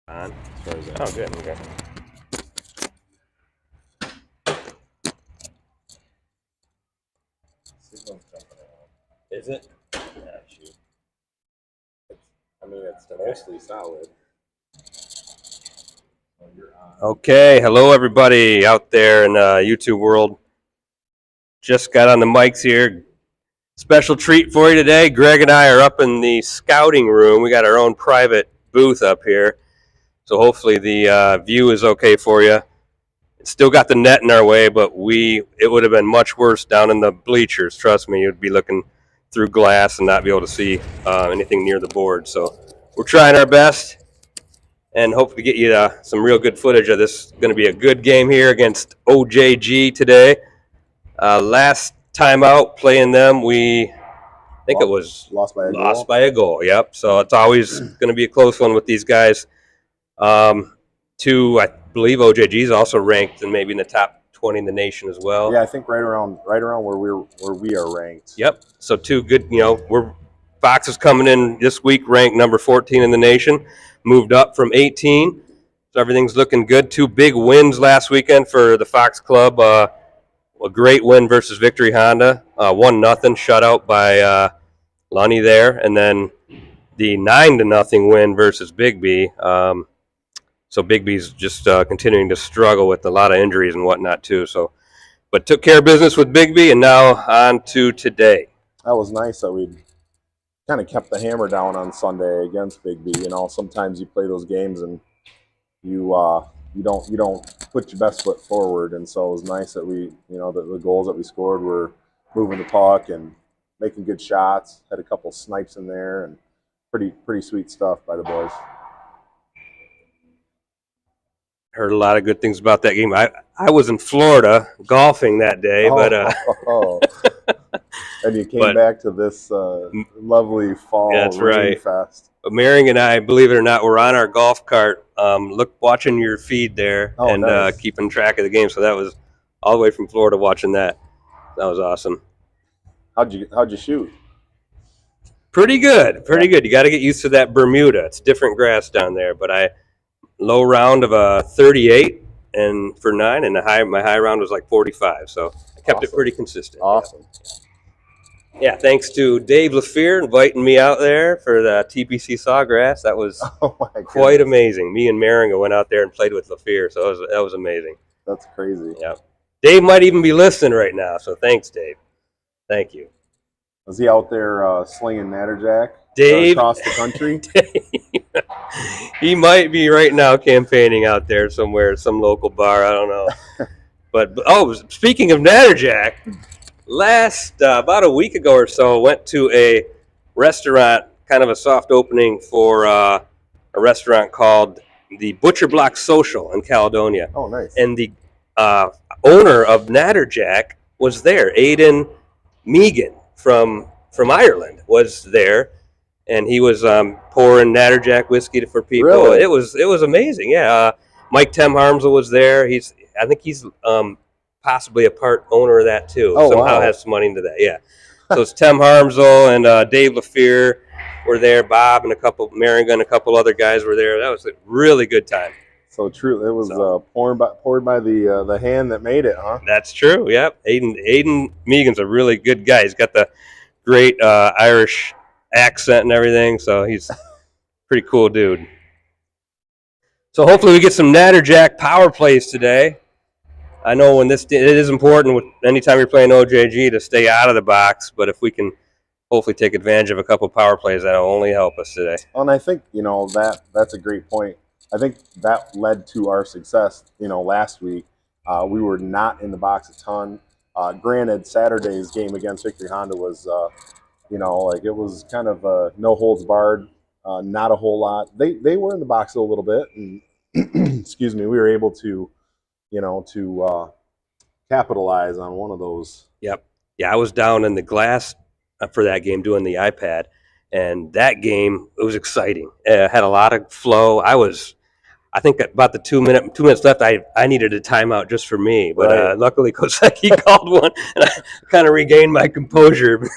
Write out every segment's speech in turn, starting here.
On as far as that. Oh, good. Okay. Signal's jumping around. Is it? Yeah, shoot. It's mostly solid. So you're on. Okay, hello everybody out there in YouTube world. Just got on the mics here. Special treat for you today. Greg and I are up in the scouting room. We got our own private booth up here, so hopefully the view is okay for you. It's still got the net in our way, but it would have been much worse down in the bleachers. Trust me, you'd be looking through glass and not be able to see anything near the board. So we're trying our best and hope to get you some real good footage of this. It's going to be a good game here against OJG today. Last time out playing them, I think it was lost by a goal. Yep. So it's always going to be a close one with these guys. I believe OJG is also ranked and maybe in the top 20 in the nation as well. Yeah, I think right around where we are ranked. Yep. So two good. Fox is coming in this week ranked number 14 in the nation, moved up from 18. So everything's looking good. Two big wins last weekend for the Fox Club. A great win versus Victory Honda, 1-0 shutout by Lunny there, and then the 9-0 win versus Big B. So Big B's just continuing to struggle with a lot of injuries and whatnot too. So, but took care of business with Big B, and now on to today. That was nice that we kind of kept the hammer down on Sunday against Big B. Sometimes you play those games and you don't put your best foot forward, and so it was nice that the goals that we scored were moving the puck and making good shots. Had a couple snipes in there, and pretty sweet stuff by the boys. Heard a lot of good things about that game. I was in Florida golfing that day, and you came back to this lovely fall rain fest. But Marion and I, believe it or not, were on our golf cart, watching your feed there nice. Keeping track of the game. So that was all the way from Florida watching that. That was awesome. How'd you shoot? Pretty good. You got to get used to that Bermuda. It's different grass down there. But low round of a 38 and for 9, and my high round was like 45. So I kept it pretty consistent. Awesome. Yeah, thanks to Dave LaFear inviting me out there for the TPC Sawgrass. That was quite amazing. Me and Maringa went out there and played with LaFear, so that was amazing. That's crazy. Yeah. Dave might even be listening right now, so thanks, Dave. Thank you. Was he out there slinging Natterjack Dave, across the country? Dave, he might be right now campaigning out there somewhere, some local bar. I don't know. But speaking of Natterjack, about a week ago or so, went to a restaurant, kind of a soft opening for a restaurant called the Butcher Block Social in Caledonia. Oh, nice. And the owner of Natterjack was there. Aidan Megan from Ireland was there, and he was pouring Natterjack whiskey for people. Really? It was amazing. Yeah, Mike Harmsel was there. I think he's possibly a part owner of that too. Oh, somehow wow. Has some money into that. Yeah. So it's Tim Harmsel and Dave LaFear were there. Bob and Maringa and a couple other guys were there. That was a really good time. So true. It was poured by the hand that made it, huh? That's true. Yep. Aidan Megan's a really good guy. He's got the great Irish accent and everything. So he's a pretty cool dude. So hopefully we get some Natterjack power plays today. I know it is important anytime you're playing OJG to stay out of the box, but if we can hopefully take advantage of a couple power plays, that'll only help us today. And I think that's a great point. I think that led to our success. Last week we were not in the box a ton. Granted, Saturday's game against Victory Honda was, it was kind of no holds barred, not a whole lot. They were in the box a little bit, and excuse me, we were able to capitalize on one of those. Yep. Yeah, I was down in the glass for that game doing the iPad, and that game, it was exciting. It had a lot of flow. I think about the 2 minutes left, I needed a timeout just for me, but luckily Kosecki called one, and I kind of regained my composure.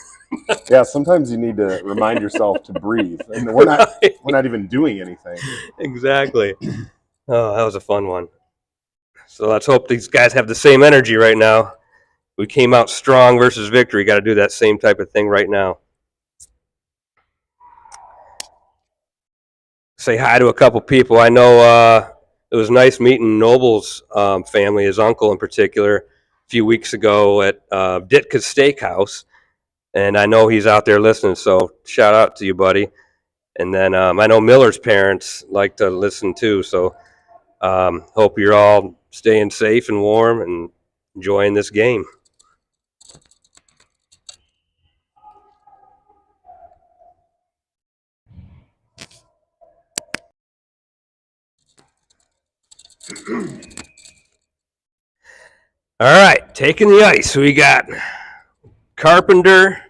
Yeah, sometimes you need to remind yourself to breathe, and we're not even doing anything. Exactly. Oh, that was a fun one. So let's hope these guys have the same energy right now. We came out strong versus victory. Got to do that same type of thing right now. Say hi to a couple people. I know it was nice meeting Noble's family, his uncle in particular, a few weeks ago at Ditka's Steakhouse. And I know he's out there listening, so shout out to you, buddy. And then I know Miller's parents like to listen too, so hope you're all staying safe and warm and enjoying this game. All right, taking the ice. We got Carpenter,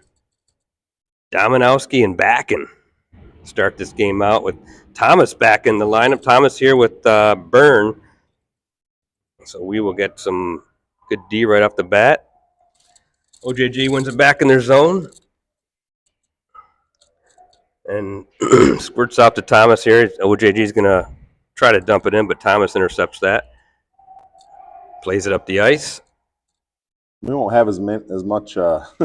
Dominowski, and Backen. Start this game out with Thomas back in the lineup. Thomas here with Byrne. So we will get some good D right off the bat. OJG wins it back in their zone. And squirts out to Thomas here. OJG is going to try to dump it in, but Thomas intercepts that. Plays it up the ice. We won't have as much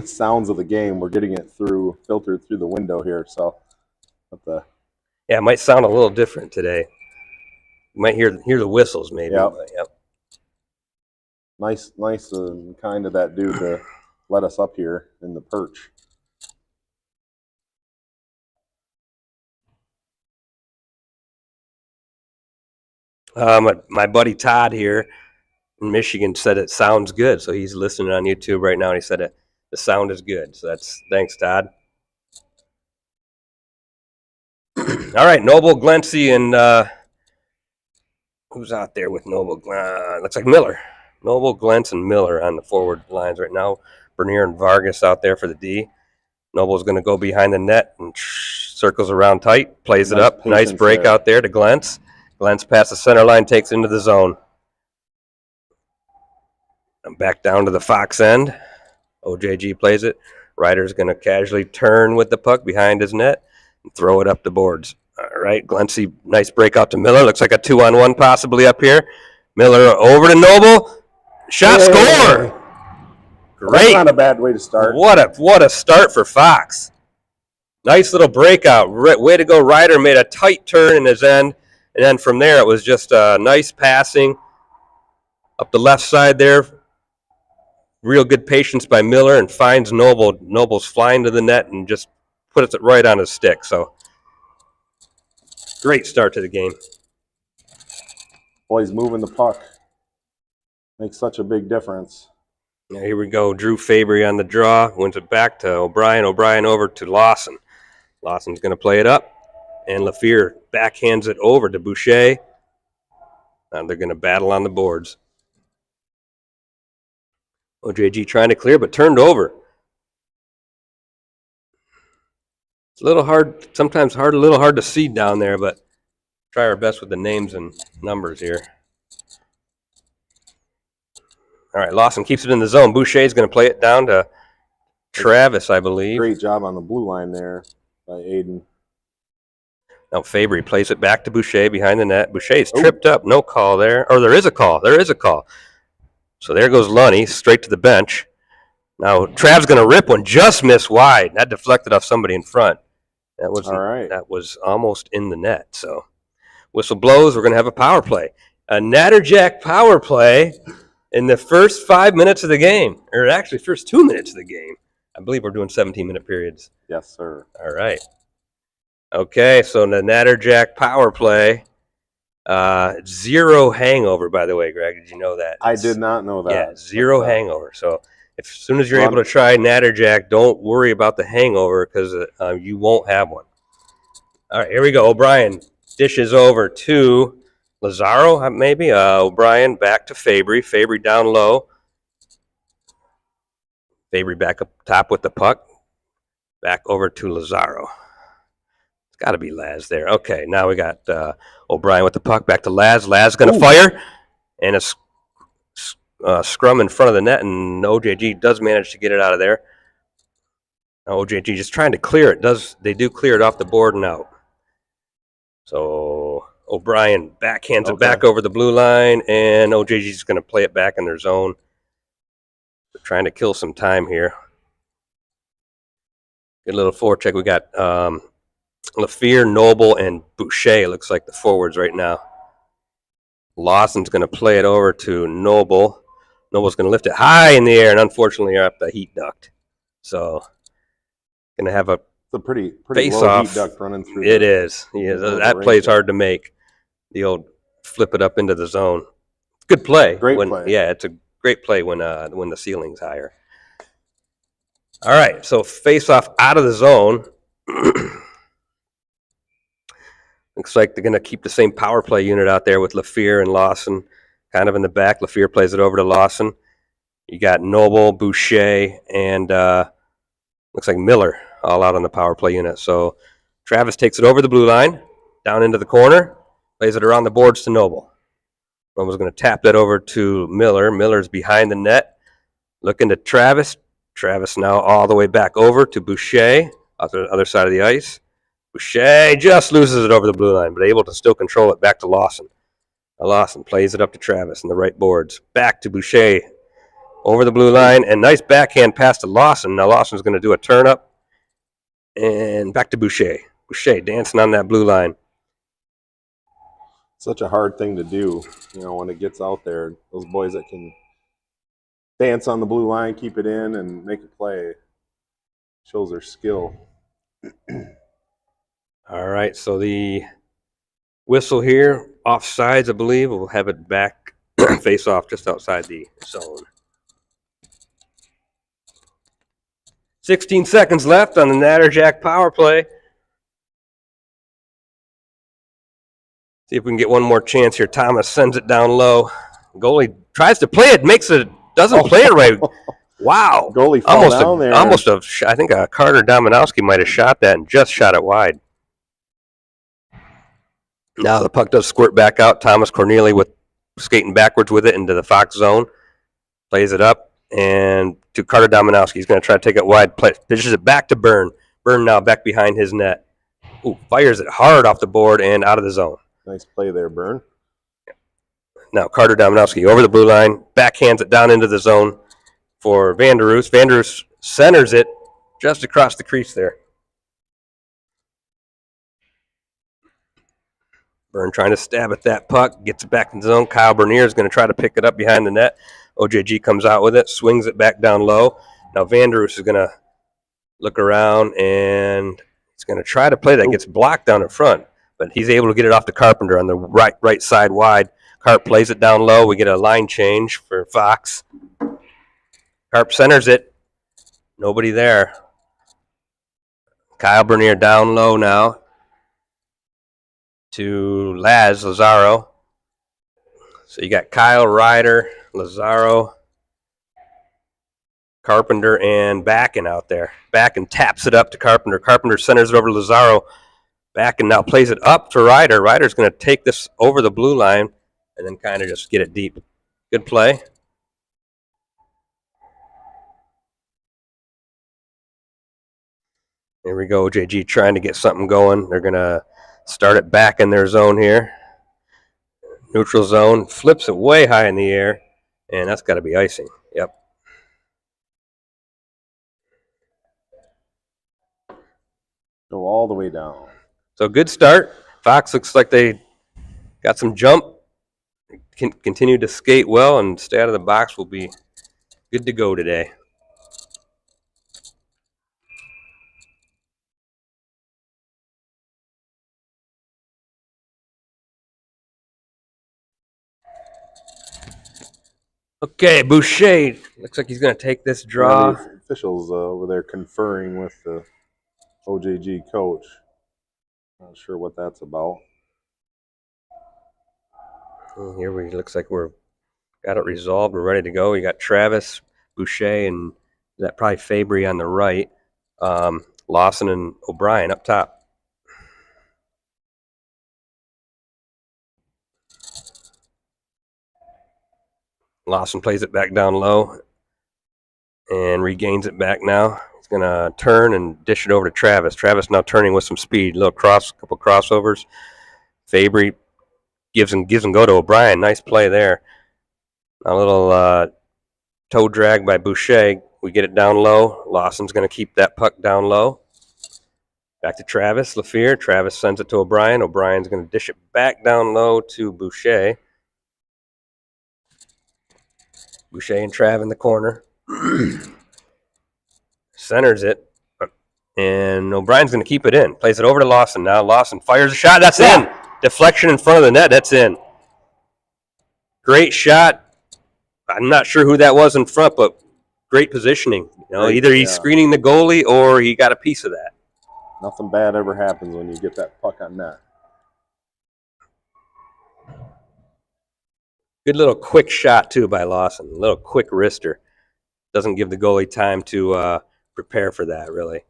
sounds of the game. We're getting it filtered through the window here. So, yeah, it might sound a little different today. You might hear the whistles maybe. Yep. But, yep. Nice and kind of that dude to let us up here in the perch. My buddy Todd here in Michigan said it sounds good, so he's listening on YouTube right now, and he said the sound is good. So thanks, Todd. All right, Noble, Glency, and who's out there with Noble? Looks like Miller. Noble, Glentz, and Miller on the forward lines right now. Bernier and Vargas out there for the D. Noble's going to go behind the net and circles around tight, plays it up. Nice break there. Out there to Glentz. Glentz past the center line, takes into the zone. And back down to the Fox end. OJG plays it. Ryder's going to casually turn with the puck behind his net and throw it up the boards. All right, Glency, nice break out to Miller. Looks like a 2-on-1 possibly up here. Miller over to Noble. Shot, score! Great. That's not a bad way to start. What a start for Fox. Nice little breakout. Way to go. Ryder made a tight turn in his end. And then from there, it was just nice passing up the left side there. Real good patience by Miller and finds Noble. Noble's flying to the net and just puts it right on his stick. So great start to the game. Boy, he's moving the puck. Makes such a big difference. Now here we go. Drew Fabry on the draw. Wins it back to O'Brien. O'Brien over to Lawson. Lawson's going to play it up. And LaFleur backhands it over to Boucher. Now they're going to battle on the boards. OJG trying to clear, but turned over. It's a little hard, sometimes a little hard to see down there, but try our best with the names and numbers here. All right, Lawson keeps it in the zone. Boucher's going to play it down to Travis, I believe. Great job on the blue line there by Aiden. Now Fabry plays it back to Boucher behind the net. Boucher's tripped up. No call there. Or there is a call. There is a call. So there goes Lunny straight to the bench. Now Trav's going to rip one. Just missed wide. That deflected off somebody in front. That was all right. That was almost in the net. So whistle blows. We're going to have a power play. A Natterjack power play in the first 5 minutes of the game. Or actually first 2 minutes of the game. I believe we're doing 17-minute periods. Yes, sir. All right. Okay, so the Natterjack power play, 0 hangover, by the way, Greg. Did you know that? I did not know that. Yeah, 0 hangover. So as soon as you're able to try Natterjack, don't worry about the hangover because you won't have one. All right, here we go. O'Brien dishes over to Lazaro, maybe. O'Brien back to Fabry. Fabry down low. Fabry back up top with the puck. Back over to Lazaro. Got to be Laz there. Okay, now we got O'Brien with the puck back to Laz. Laz going to fire, and a scrum in front of the net, and OJG does manage to get it out of there. Now OJG just trying to clear it. They do clear it off the board and out. So O'Brien backhands it back over the blue line, and OJG's going to play it back in their zone. They're trying to kill some time here. Good little forecheck. We got LaFear, Noble, and Boucher. Looks like the forwards right now. Lawson's going to play it over to Noble. Noble's going to lift it high in the air, and unfortunately, up the heat duct. So, going to have a pretty face low off. Heat duct running through. It is. Yeah, that play's hard to make. The old flip it up into the zone. Good play. Great play. Yeah, it's a great play when the ceiling's higher. All right, so face off out of the zone. Looks like they're going to keep the same power play unit out there with LaFear and Lawson kind of in the back. LaFear plays it over to Lawson. You got Noble, Boucher, and looks like Miller all out on the power play unit. So Travis takes it over the blue line, down into the corner, plays it around the boards to Noble. Noble's going to tap that over to Miller. Miller's behind the net, looking to Travis. Travis now all the way back over to Boucher, on the other side of the ice. Boucher just loses it over the blue line, but able to still control it back to Lawson. Now Lawson plays it up to Travis in the right boards. Back to Boucher over the blue line, and nice backhand pass to Lawson. Now Lawson's going to do a turn up, and back to Boucher. Boucher dancing on that blue line. Such a hard thing to do, when it gets out there. Those boys that can dance on the blue line, keep it in, and make a play shows their skill. All right, so the whistle here, offsides, I believe. We'll have it back face off just outside the zone. 16 seconds left on the Natterjack power play. See if we can get one more chance here. Thomas sends it down low. Goalie tries to play it, doesn't play it right. Wow. Goalie fell down there. I think Carter Dominowski might have shot that and just shot it wide. Now the puck does squirt back out. Thomas Corneli skating backwards with it into the Fox zone. Plays it up and to Carter Dominowski. He's going to try to take it wide. Pitches it back to Byrne. Byrne now back behind his net. Ooh, fires it hard off the board and out of the zone. Nice play there, Byrne. Now Carter Dominowski over the blue line. Backhands it down into the zone for Vanderoos. Vanderoos centers it just across the crease there. Byrne trying to stab at that puck, gets it back in the zone. Kyle Bernier is going to try to pick it up behind the net. OJG comes out with it, swings it back down low. Now Vanderoos is going to look around, and he's going to try to play that. Gets blocked down in front, but he's able to get it off to Carpenter on the right side wide. Carp plays it down low. We get a line change for Fox. Carp centers it. Nobody there. Kyle Bernier down low now to Lazaro. So you got Kyle, Ryder, Lazaro, Carpenter, and Backen out there. Backen taps it up to Carpenter. Carpenter centers it over to Lazaro. Backen now plays it up to Ryder. Ryder's going to take this over the blue line and then kind of just get it deep. Good play. Here we go, OJG trying to get something going. They're going to start it back in their zone here. Neutral zone, flips it way high in the air, and that's got to be icing. Yep. Go all the way down. So good start. Fox looks like they got some jump. Continue to skate well and stay out of the box. Will be good to go today. Okay, Boucher looks like he's going to take this draw. Yeah, the officials over there conferring with the OJG coach. Not sure what that's about. Here we looks like we're got it resolved. We're ready to go. You got Travis, Boucher, and that probably Fabry on the right. Lawson and O'Brien up top. Lawson plays it back down low and regains it back now. He's going to turn and dish it over to Travis. Travis now turning with some speed. Couple crossovers. Fabry gives and go to O'Brien. Nice play there. A little toe drag by Boucher. We get it down low. Lawson's going to keep that puck down low. Back to Travis Lafleur. Travis sends it to O'Brien. O'Brien's going to dish it back down low to Boucher. Boucher and Trav in the corner. Centers it. And O'Brien's going to keep it in. Plays it over to Lawson. Now Lawson fires a shot. That's in. Deflection in front of the net. That's in. Great shot. I'm not sure who that was in front, but great positioning. Either he's screening the goalie or he got a piece of that. Nothing bad ever happens when you get that puck on net. Good little quick shot, too, by Lawson. A little quick wrister. Doesn't give the goalie time to prepare for that, really.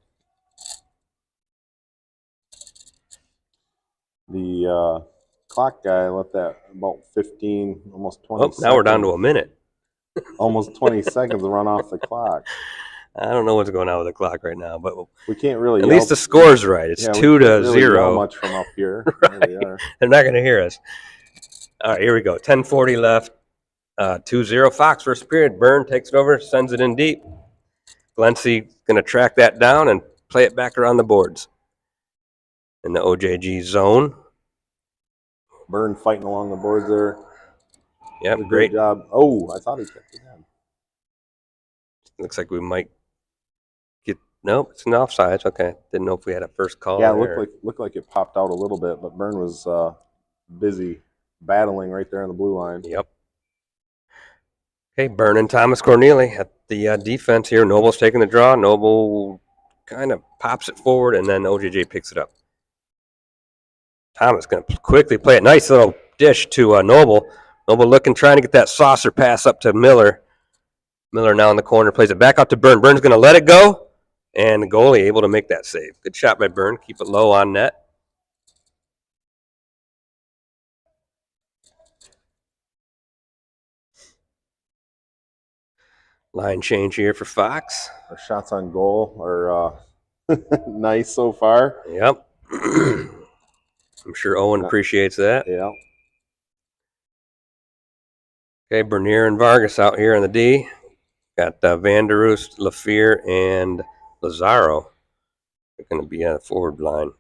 The clock guy let that about 15, almost 20 seconds. Now we're down to a minute. Almost 20 seconds run off the clock. I don't know what's going on with the clock right now, but we can't really. At least the score's right. It's 2-0. Yell much from up here. Right. They're not going to hear us. All right, here we go. 10:40 left. 2-0 Fox first period. Byrne takes it over, sends it in deep. Glency going to track that down and play it back around the boards in the OJG zone. Byrne fighting along the boards there. Yep, great job. Oh, I thought he kept it in. Looks like we might. Nope, it's an offside. Okay, didn't know if we had a first call. Yeah, it looked like it popped out a little bit, but Byrne was busy battling right there on the blue line. Yep. Okay, Byrne and Thomas Corneli at the defense here. Noble's taking the draw. Noble kind of pops it forward, and then OJJ picks it up. Thomas going to quickly play it. Nice little dish to Noble. Noble trying to get that saucer pass up to Miller. Miller now in the corner, plays it back out to Byrne. Byrne's going to let it go. And the goalie able to make that save. Good shot by Byrne. Keep it low on net. Line change here for Fox. Our shots on goal are nice so far. Yep. I'm sure Owen appreciates that. Yeah. Okay, Bernier and Vargas out here on the D. Got Vanderoost, Lafleur, and Lazaro. They're going to be on the forward line.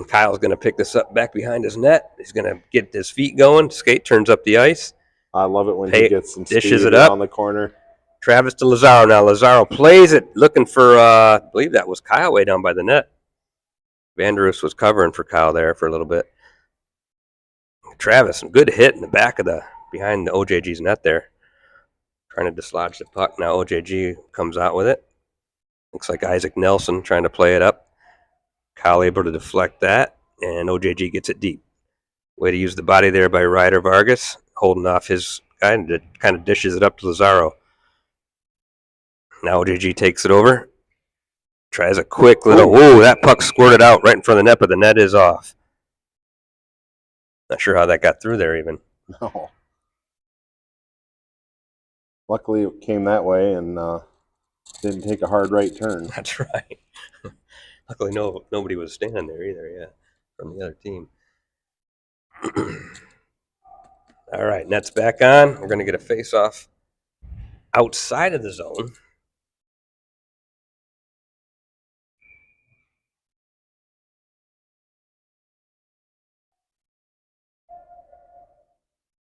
Kyle's going to pick this up back behind his net. He's going to get his feet going. Skate turns up the ice. I love it when he gets some dishes speed it up on the corner. Travis to Lazaro. Now Lazaro plays it, looking for, I believe that was Kyle way down by the net. Vanderoost was covering for Kyle there for a little bit. Travis, some good hit in the back of behind the OJG's net there. Trying to dislodge the puck. Now OJG comes out with it. Looks like Isaac Nelson trying to play it up. Kyle able to deflect that, and OJG gets it deep. Way to use the body there by Ryder Vargas, holding off his guy and kind of dishes it up to Lazaro. Now OJG takes it over. Tries a quick little, that puck squirted out right in front of the net, but the net is off. Not sure how that got through there even. No. Luckily it came that way and didn't take a hard right turn. That's right. Luckily nobody was standing there either, from the other team. All right, net's back on. We're going to get a face-off outside of the zone.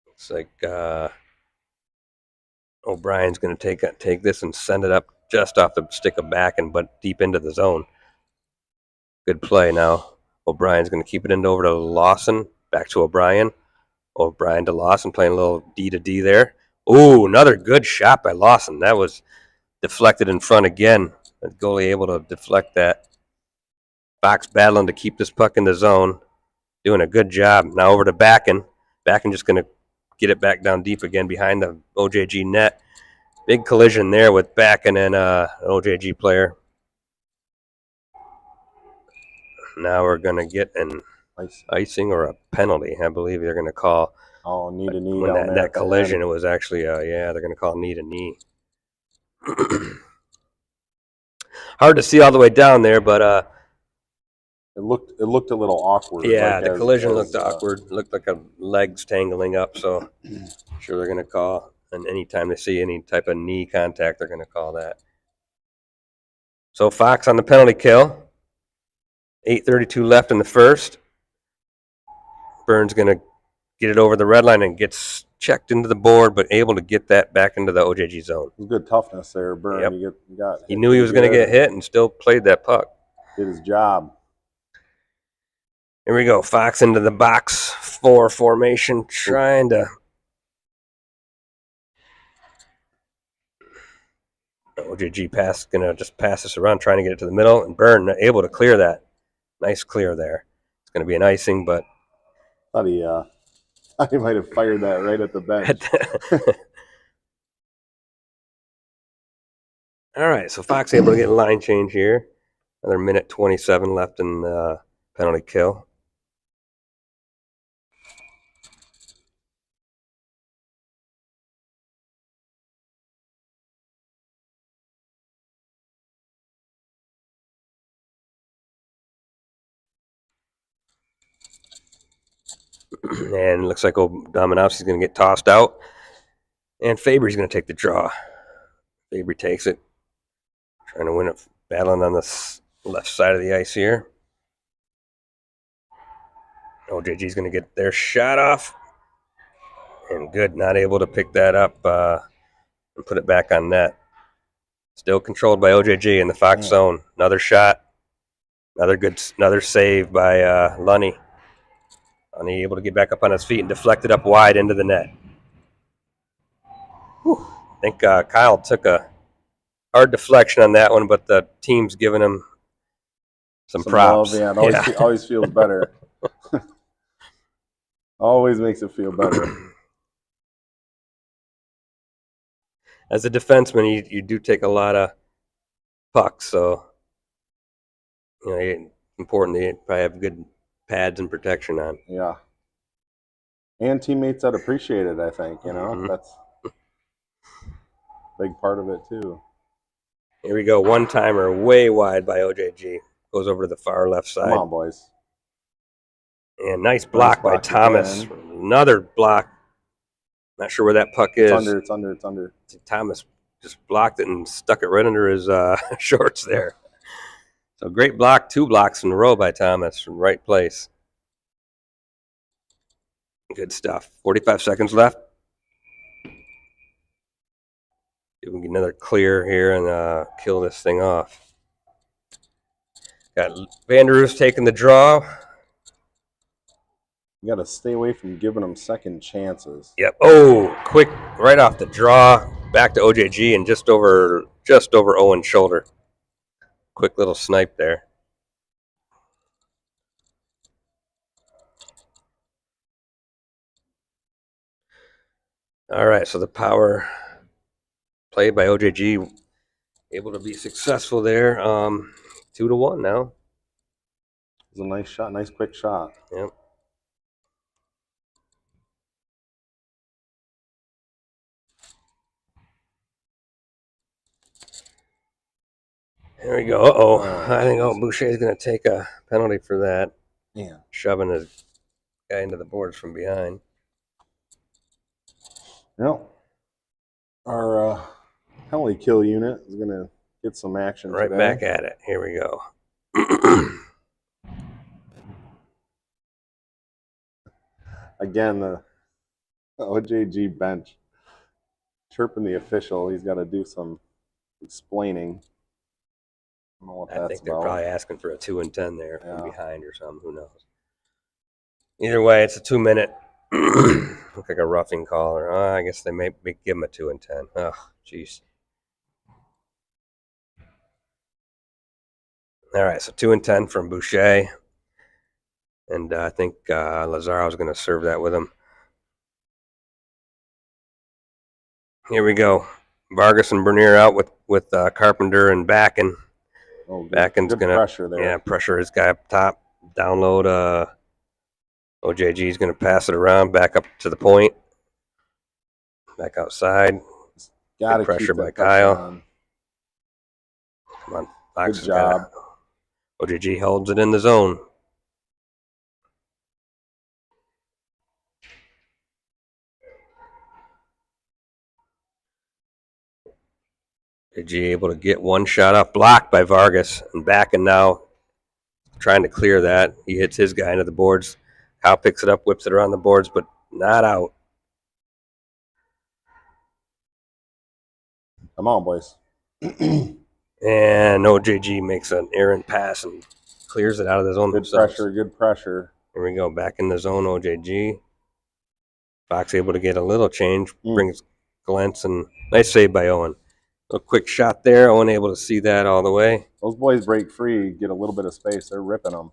Looks like O'Brien's going to take this and send it up just off the stick of backing, but deep into the zone. Good play now. O'Brien's going to keep it over to Lawson. Back to O'Brien. O'Brien to Lawson, playing a little D to D there. Ooh, another good shot by Lawson. That was deflected in front again. The goalie able to deflect that. Fox battling to keep this puck in the zone. Doing a good job. Now over to Backen. Backen just going to get it back down deep again behind the OJG net. Big collision there with Backen and an OJG player. Now we're going to get an icing or a penalty. I believe they're going to call. Oh, knee to knee. When that collision, it was actually, they're going to call knee to knee. Hard to see all the way down there, but it looked a little awkward. yeah, like the as, collision as, looked awkward. It looked like a legs tangling up. So I'm sure they're going to call. And anytime they see any type of knee contact, they're going to call that. So Fox on the penalty kill. 8:32 left in the first. Burns going to get it over the red line and gets checked into the board, but able to get that back into the OJG zone. Good toughness there, Burn. Yep. You got He knew he was going to get hit and still played that puck. Did his job. Here we go. Fox into the box 4 formation, trying to. OJG pass, gonna just pass this around, trying to get it to the middle, and Byrne able to clear that. Nice clear there. It's going to be an icing, but thought he might have fired that right at the bench. All right, so Fox able to get a line change here. Another minute 27 left in the penalty kill. And it looks like old Dominowski's going to get tossed out. And Fabry's going to take the draw. Fabry takes it. Trying to win it, battling on the left side of the ice here. OJG's going to get their shot off. And good, not able to pick that up and put it back on net. Still controlled by OJG in the Fox zone. Another shot. Another save by Lunny. Lunny able to get back up on his feet and deflect it up wide into the net. Whew. I think Kyle took a hard deflection on that one, but the team's giving him some props. Love, yeah, it always feels better. Always makes it feel better. As a defenseman, you do take a lot of pucks, so it's important that you probably have good pads and protection on. Yeah. And teammates that appreciate it, I think, That's a big part of it, too. Here we go. One-timer way wide by OJG. Goes over to the far left side. Come on, boys. And nice block by Thomas. Again. Another block. Not sure where that puck is. It's under. Thomas just blocked it and stuck it right under his shorts there. So great block, 2 blocks in a row by Thomas from right place. Good stuff. 45 seconds left. We can get another clear here and kill this thing off. Got Vanderoos taking the draw. You got to stay away from giving them second chances. Yep. Oh, quick, right off the draw, back to OJG and just over Owen's shoulder. Quick little snipe there. All right, so the power play by OJG able to be successful there. 2-1 now. It was a nice shot, nice quick shot. Yep. There we go. I think Boucher's going to take a penalty for that. Yeah. Shoving his guy into the boards from behind. Yep. Our penalty kill unit is going to get some action right today. Back at it. Here we go. Again, the OJG bench chirping the official. He's got to do some explaining. I don't know what that's about. I think they're probably asking for a 2-10 there from behind or something. Who knows? Either way, it's a 2-minute. Look like a roughing call, or I guess they may give him a 2-10. Oh, jeez. All right, so 2-10 from Boucher, and I think Lazaro's going to serve that with him. Here we go. Vargas and Bernier out with Carpenter and Backen. Oh, Backen's going to pressure there. Yeah, pressure his guy up top. Download. OJG's going to pass it around back up to the point. Back outside. Got pressure by Kyle. Come on, Fox Good job. OJG holds it in the zone. OJG able to get one shot off, blocked by Vargas, and back and now trying to clear that. He hits his guy into the boards. Kyle picks it up, whips it around the boards, but not out. Come on, boys. And OJG makes an errant pass and clears it out of the zone Good themselves. pressure, good pressure. Here we go, back in the zone, OJG. Fox able to get a little change, brings Glentz, and nice save by Owen. A quick shot there, Owen able to see that all the way. Those boys break free, get a little bit of space. They're ripping them.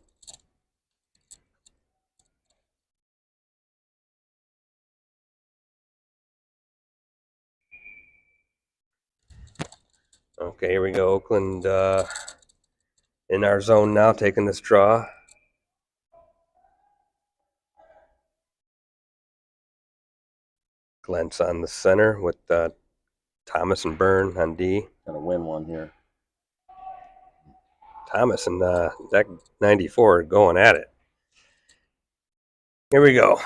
Okay, here we go. Oakland in our zone now, taking this draw. Glentz on the center with Thomas and Byrne on D. Gonna win one here. Thomas and deck 94 going at it. Here we go.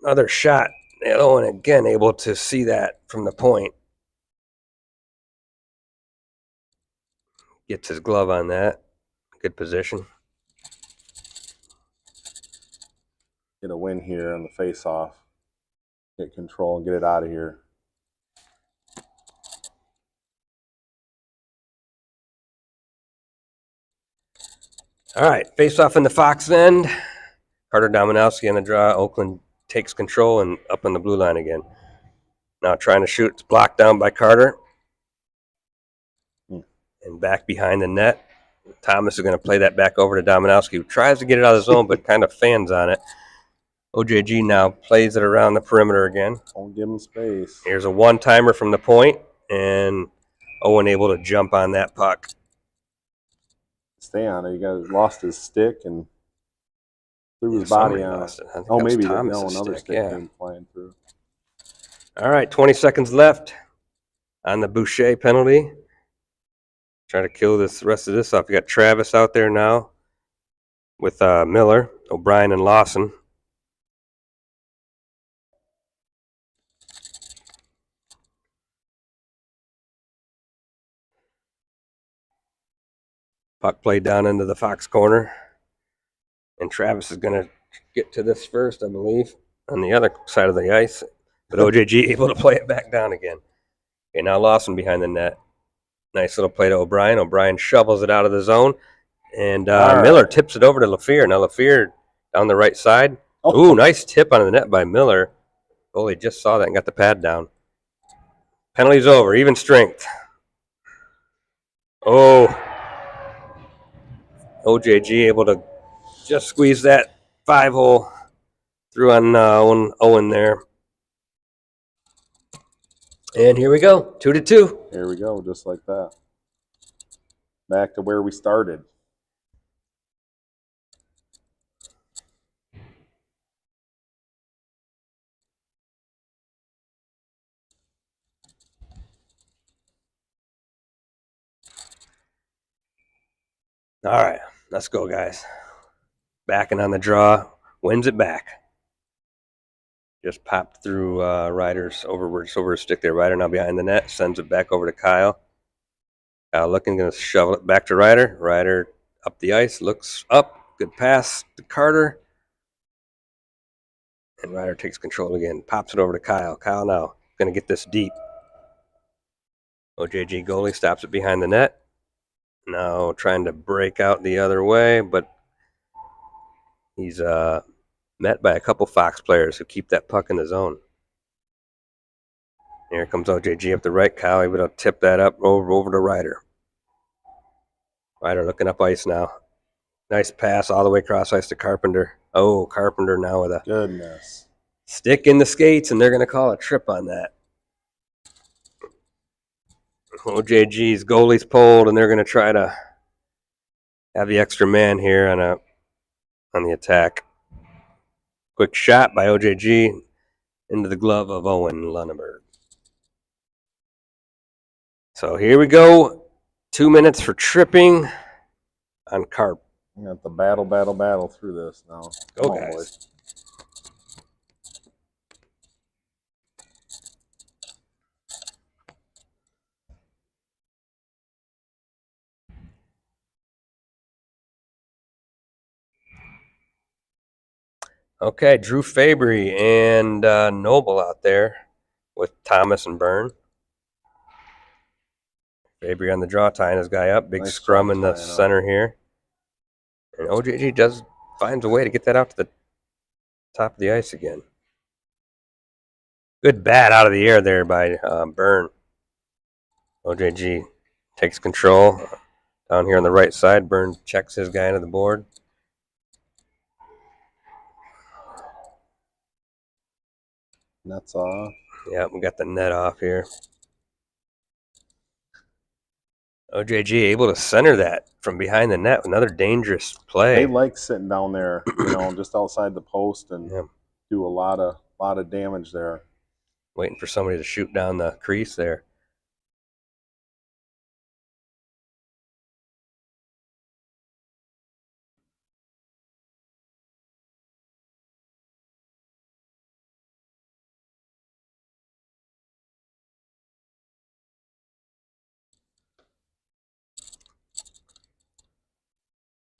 Another shot. Owen again able to see that from the point. Gets his glove on that. Good position. Get a win here on the face-off. Get control and get it out of here. All right, face-off in the Fox end. Carter Dominowski on the draw. Oakland takes control and up on the blue line again. Now trying to shoot. It's blocked down by Carter. And back behind the net. Thomas is going to play that back over to Dominowski, who tries to get it out of the zone, but kind of fans on it. OJG now plays it around the perimeter again. Don't give him space. Here's a one-timer from the point, and Owen able to jump on that puck. Stay on it. He lost his stick and threw his body on it. Oh, maybe another stick came flying through. All right, 20 seconds left on the Boucher penalty. Try to kill this rest of this off. You got Travis out there now with Miller, O'Brien, and Lawson. Puck played down into the Fox corner. And Travis is going to get to this first, I believe, on the other side of the ice. But OJG able to play it back down again. Okay, now Lawson behind the net. Nice little play to O'Brien. O'Brien shovels it out of the zone. And Miller tips it over to LaFear. Now LaFear down the right side. Oh. Ooh, nice tip on the net by Miller. Goalie just saw that and got the pad down. Penalty's over. Even strength. Oh. OJG able to just squeeze that 5-hole through on Owen there. And here we go, 2-2. Here we go, just like that. Back to where we started. All right, let's go, guys. Backing on the draw, wins it back. Just popped through Ryder's over his stick there. Ryder now behind the net, sends it back over to Kyle. Kyle looking, going to shovel it back to Ryder. Ryder up the ice, looks up, good pass to Carter. And Ryder takes control again, pops it over to Kyle. Kyle now going to get this deep. OJG goalie stops it behind the net. Now trying to break out the other way, but he's met by a couple Fox players who keep that puck in the zone. Here comes OJG up the right. Kyle able to tip that up over to Ryder. Ryder looking up ice now. Nice pass all the way across ice to Carpenter. Oh, Carpenter now with a stick in the skates, and they're going to call a trip on that. OJG's goalie's pulled, and they're going to try to have the extra man here on the attack. Quick shot by OJG into the glove of Owen Lunenburg. So here we go. 2 minutes for tripping on carp. We got the battle through this now. Go, Come on, guys. boys. Okay, Drew Fabry and Noble out there with Thomas and Byrne. Fabry on the draw, tying his guy up. Big Nice scrum job in the tying up. center here. And OJG finds a way to get that out to the top of the ice again. Good bat out of the air there by Byrne. OJG takes control down here on the right side. Byrne checks his guy into the board. Net's off. Yeah, we got the net off here. OJG able to center that from behind the net. Another dangerous play. They like sitting down there, just outside the post and do a lot of damage there. Waiting for somebody to shoot down the crease there.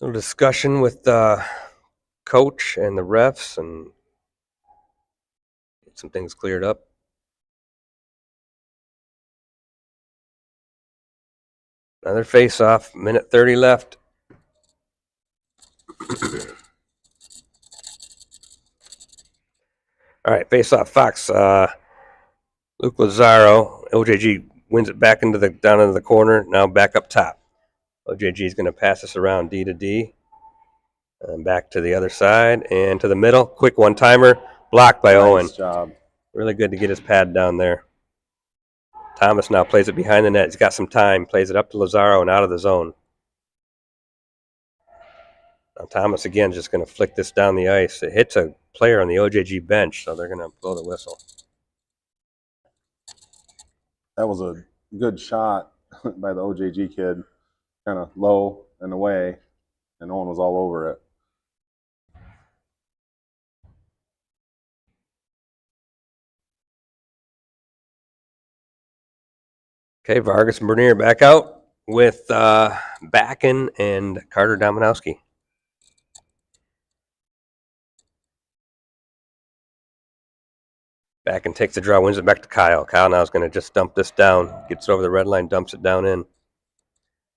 Little discussion with the coach and the refs and get some things cleared up. Another face-off, minute 30 left. All right, face-off, Fox. Luke Lazaro, OJG wins it back down into the corner, now back up top. OJG is going to pass this around D to D. And back to the other side and to the middle. Quick one-timer, blocked by Owen. Nice job. Really good to get his pad down there. Thomas now plays it behind the net. He's got some time. Plays it up to Lazaro and out of the zone. Now Thomas again just going to flick this down the ice. It hits a player on the OJG bench, so they're going to blow the whistle. That was a good shot by the OJG kid. Kind of low and away, and Owen was all over it. Okay, Vargas and Bernier back out with Backen and Carter Dominowski. Backen takes the draw, wins it back to Kyle. Kyle now is going to just dump this down. Gets over the red line, dumps it down in.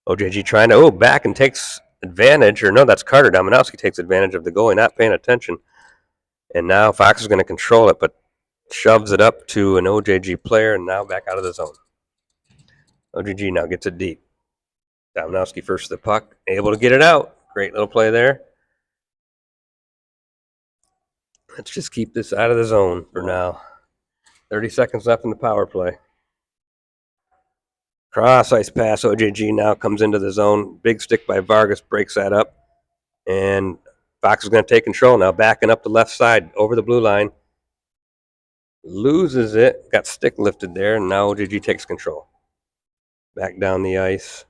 OJG trying to, Backen takes advantage, or no, that's Carter. Dominowski takes advantage of the goalie not paying attention. And now Fox is going to control it, but shoves it up to an OJG player, and now back out of the zone. OJG now gets it deep. Dominowski first to the puck, able to get it out. Great little play there. Let's just keep this out of the zone for now. 30 seconds left in the power play. Cross ice pass. OJG now comes into the zone. Big stick by Vargas breaks that up. And Fox is going to take control now. Backing up the left side over the blue line. Loses it. Got stick lifted there. And now OJG takes control. Back down the ice.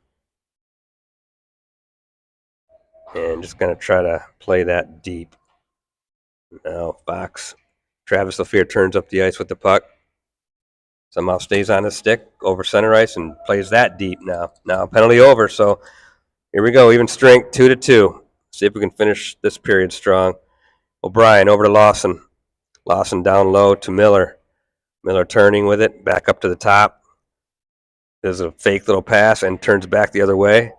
And just going to try to play that deep. Now Fox. Travis Lafleur turns up the ice with the puck. Somehow stays on his stick over center ice and plays that deep now. Now penalty over, so here we go. Even strength, 2-2. See if we can finish this period strong. O'Brien over to Lawson. Lawson down low to Miller. Miller turning with it, back up to the top. Does a fake little pass and turns back the other way.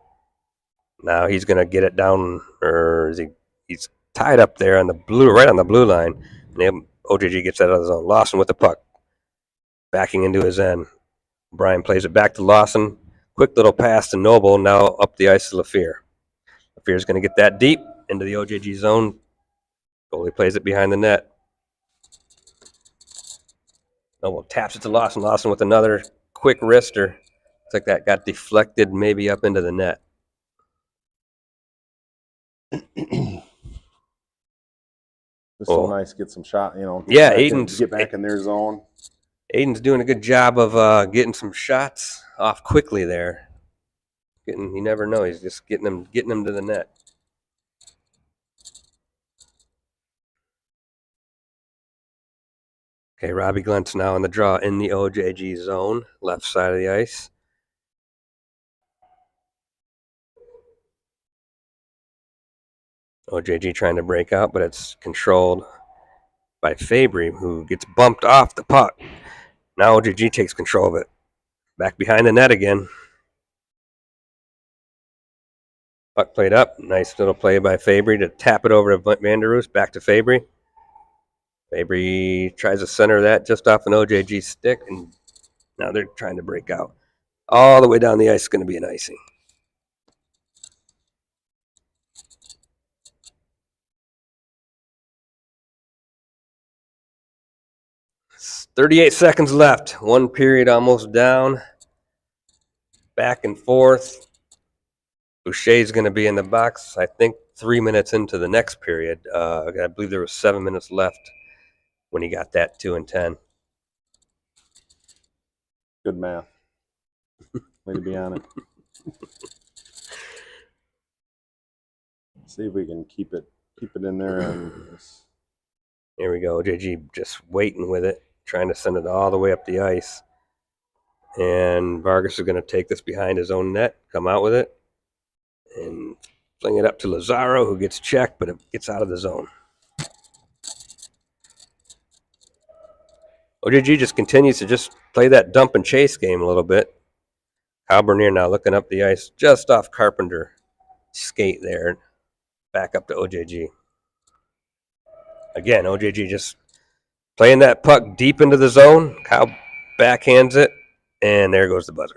Now he's going to get it down, or he's tied up there on the blue, right on the blue line. And OJG gets that out of the zone. Lawson with the puck. Backing into his end. Brian plays it back to Lawson. Quick little pass to Noble. Now up the ice to Lafleur. Lafleur's going to get that deep into the OJG zone. Goalie plays it behind the net. Noble taps it to Lawson. Lawson with another quick wrister. Looks like that got deflected maybe up into the net. It's so nice to get some shot, Yeah, Aiden's get back in their zone. Aiden's doing a good job of getting some shots off quickly there. You never know. He's just getting them to the net. Okay, Robbie Glent's now on the draw in the OJG zone, left side of the ice. OJG trying to break out, but it's controlled by Fabry, who gets bumped off the puck. Now OJG takes control of it. Back behind the net again. Puck played up. Nice little play by Fabry to tap it over to Vanderroos. Back to Fabry. Fabry tries to center that just off an OJG stick, and now they're trying to break out. All the way down the ice is going to be an icing. 38 seconds left. One period almost down. Back and forth. Boucher's going to be in the box, I think, 3 minutes into the next period. I believe there was 7 minutes left when he got that 2 and 10. Good math. Way to be on it. See if we can keep it in there. Here we go. OJG just waiting with it, trying to send it all the way up the ice. And Vargas is going to take this behind his own net, come out with it, and fling it up to Lazaro, who gets checked, but it gets out of the zone. OJG just continues to just play that dump and chase game a little bit. Kyle Bernier now looking up the ice just off Carpenter. Skate there. Back up to OJG. Again, OJG just playing that puck deep into the zone. Kyle backhands it, and there goes the buzzer.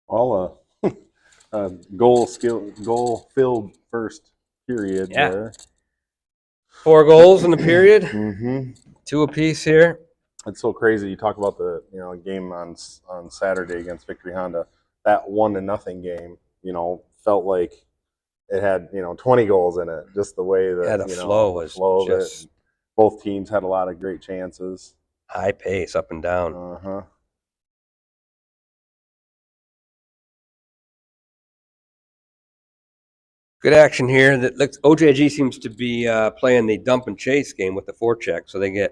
All a goal filled first period there. 4 goals in the period. Mm-hmm. 2 apiece here. It's so crazy. You talk about the game on Saturday against Victory Honda. That 1-0 game, felt like it had 20 goals in it. Just the way that the flow was just. Both teams had a lot of great chances. High pace, up and down. Uh-huh. Good action here. That looks OJG seems to be playing the dump and chase game with the forecheck, so they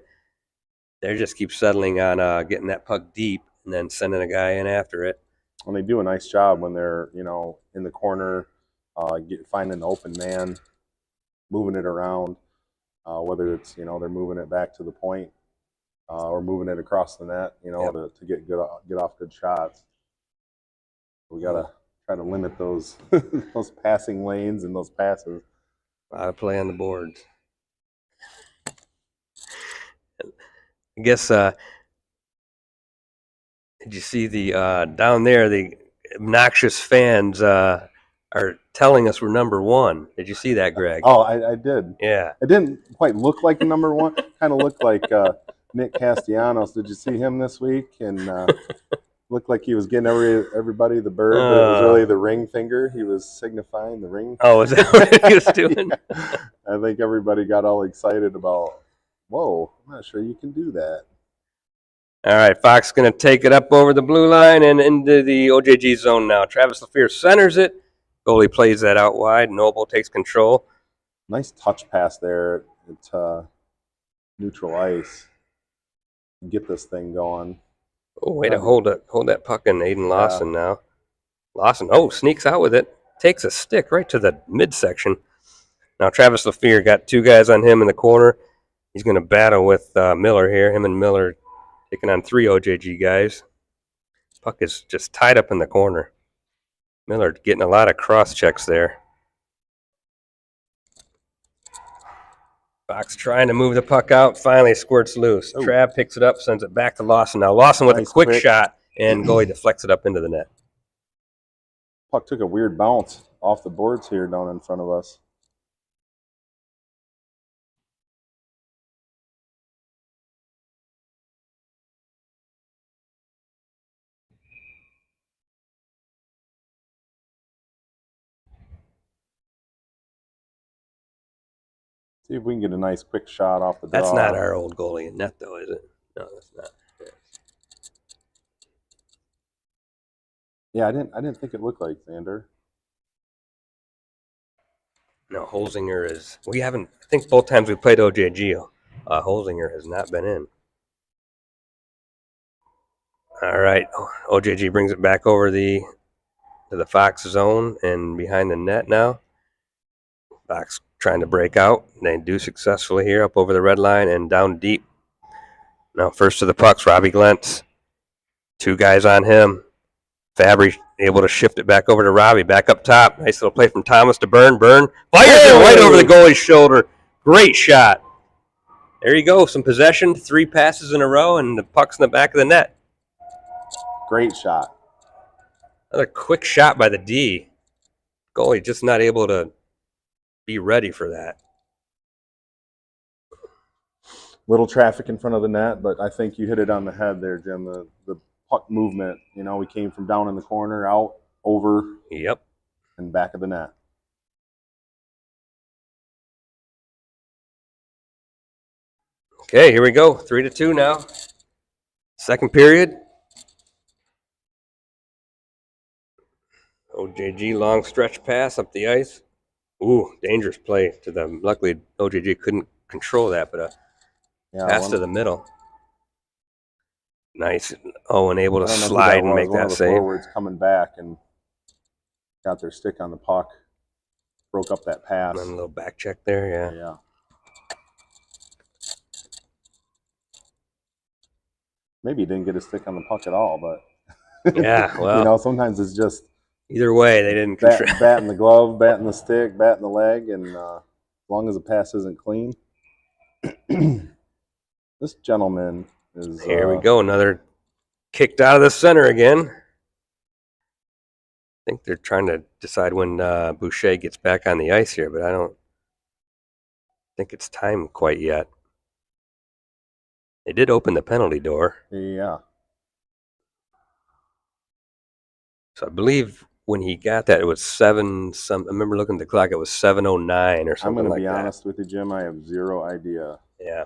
just keep settling on getting that puck deep and then sending a guy in after it. And they do a nice job when they're in the corner, finding the open man, moving it around. Whether it's they're moving it back to the point or moving it across the net, to get off good shots. We gotta try to limit those those passing lanes and those passes. A lot of play on the boards. I guess did you see the down there the obnoxious fans are telling us we're number 1. Did you see that, Greg? Oh, I did. Yeah. It didn't quite look like number 1. Kind of looked like Nick Castellanos. Did you see him this week? And looked like he was getting everybody the bird, but it was really the ring finger. He was signifying the ring. Oh, is that what he was doing? I think everybody got all excited about, whoa, I'm not sure you can do that. All right, Fox going to take it up over the blue line and into the OJG zone now. Travis Lafleur centers it. Goalie plays that out wide. Noble takes control. Nice touch pass there at neutral ice. Get this thing going. Oh, way to hold that puck in. Aiden Lawson now. Lawson, sneaks out with it. Takes a stick right to the midsection. Now Travis Lafleur got 2 guys on him in the corner. He's going to battle with Miller here. Him and Miller taking on 3 OJG guys. Puck is just tied up in the corner. Miller getting a lot of cross checks there. Fox trying to move the puck out. Finally squirts loose. Ooh. Trav picks it up, sends it back to Lawson. Now Lawson with Nice a quick quick shot, and goalie deflects it up into the net. Puck took a weird bounce off the boards here down in front of us. See if we can get a nice quick shot off the draw. That's not our old goalie in net, though, is it? No, that's not. Yeah, I didn't think it looked like Xander. No, Holzinger is. We haven't. I think both times we played OJG, Holzinger has not been in. All right, OJG brings it back over to the Fox zone and behind the net now. Fox trying to break out. They do successfully here up over the red line and down deep. Now first to the pucks, Robbie Glentz. 2 guys on him. Fabry able to shift it back over to Robbie. Back up top. Nice little play from Thomas to Byrne. Byrne fires it right over the goalie's shoulder. Great shot. There you go. Some possession. 3 passes in a row, and the puck's in the back of the net. Great shot. Another quick shot by the D. Goalie just not able to be ready for that. Little traffic in front of the net, but I think you hit it on the head there, Jim. The puck movement, we came from down in the corner, out, over, Yep. and back of the net. Okay, here we go. 3-2 now. Second period. OJG long stretch pass up the ice. Ooh, dangerous play to them. Luckily, OJG couldn't control that, but pass to the middle. Nice. Owen able to slide and make that save. Forwards coming back and got their stick on the puck. Broke up that pass. And a little back check there, yeah. Yeah. Maybe he didn't get a stick on the puck at all, but yeah, well, sometimes it's just either way they didn't control. Bat in the glove, bat in the stick, bat in the leg, and as long as the pass isn't clean. This gentleman is. Here we go, another kicked out of the center again. I think they're trying to decide when Boucher gets back on the ice here, but I don't think it's time quite yet. They did open the penalty door. Yeah. So I believe when he got that, it was 7 some. I remember looking at the clock; it was 7:09 or something like that. I'm going to be honest with you, Jim. I have zero idea. Yeah.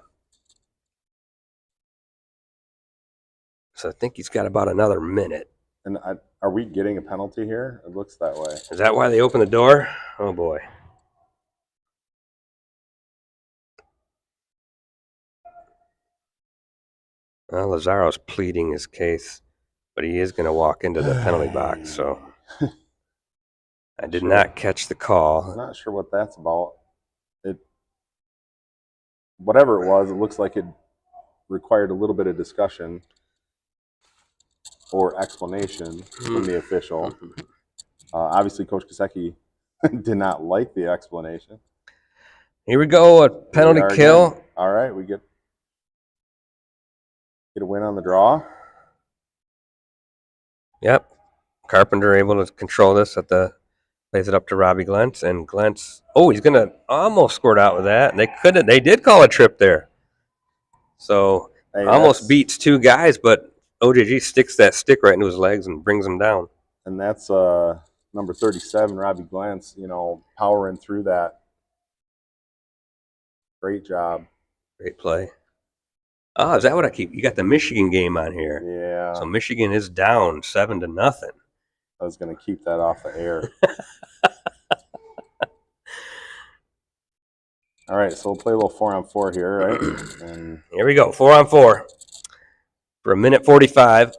So I think he's got about another minute. And are we getting a penalty here? It looks that way. Is that why they opened the door? Oh boy. Well, Lazzaro's pleading his case, but he is going to walk into the penalty box. So I did not catch the call. I'm not sure what that's about. Whatever it was, it looks like it required a little bit of discussion or explanation from the official. Obviously, Coach Kosecki did not like the explanation. Here we go, a penalty kill. Again. All right, we get a win on the draw. Yep. Carpenter able to control this plays it up to Robbie Glentz, and Glentz, he's going to almost scored out with that. And they couldn't. They did call a trip there. So almost beats 2 guys, but OJG sticks that stick right into his legs and brings him down. And that's number 37, Robbie Glentz, powering through that. Great job. Great play. Oh, is that what you got the Michigan game on here? Yeah. So Michigan is down 7-0. I was going to keep that off the air. All right, so we'll play a little 4-on-4 here, right? And here we go, 4-on-4 for 1:45.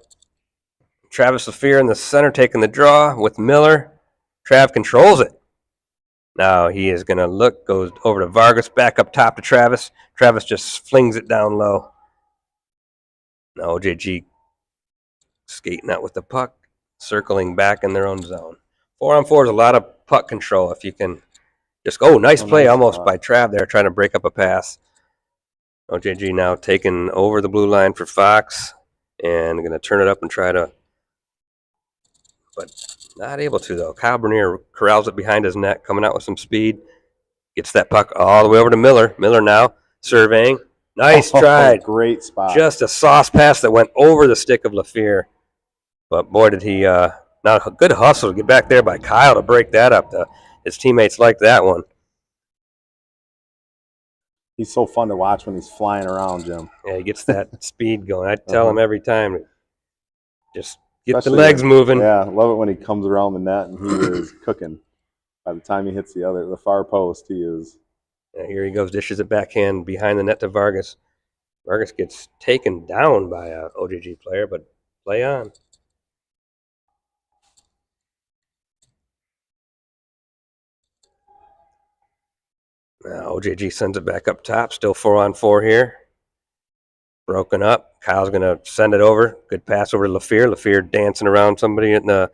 Travis Lafleur in the center taking the draw with Miller. Trav controls it. Now he is going to goes over to Vargas, back up top to Travis. Travis just flings it down low. Now OJG skating out with the puck, circling back in their own zone. 4-on-4 is a lot of puck control if you can just go. Nice play almost by Trav there, trying to break up a pass. OJG now taking over the blue line for Fox and going to turn it up and try to, but not able to though. Kyle Bernier corrals it behind his net, coming out with some speed. Gets that puck all the way over to Miller. Miller now surveying. Nice try. Great spot. Just a sauce pass that went over the stick of Lafleur. But boy, did he now a good hustle to get back there by Kyle to break that up. His teammates liked that one. He's so fun to watch when he's flying around, Jim. Yeah, he gets that speed going. I tell him every time, just get Especially the legs moving. Yeah, I love it when he comes around the net and he is cooking. By the time he hits the far post, he is. Yeah, here he goes, dishes it backhand behind the net to Vargas. Vargas gets taken down by a OJG player, but play on. Now OJG sends it back up top. Still 4-on-4 here. Broken up. Kyle's going to send it over. Good pass over to LaFear. LaFear dancing around somebody in the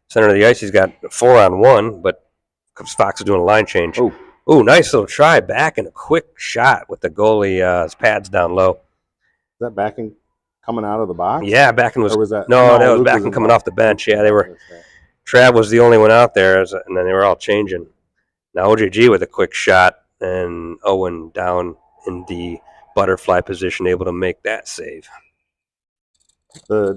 center of the ice. He's got 4-on-1, but Fox is doing a line change. Oh, nice little try back and a quick shot with the goalie's pads down low. Is that backing coming out of the box? Yeah, backing was. Or was that? No, that was backing coming off the bench. Yeah, they were. Trav was the only one out there, and then they were all changing. Now OJG with a quick shot, and Owen down in the butterfly position, able to make that save. There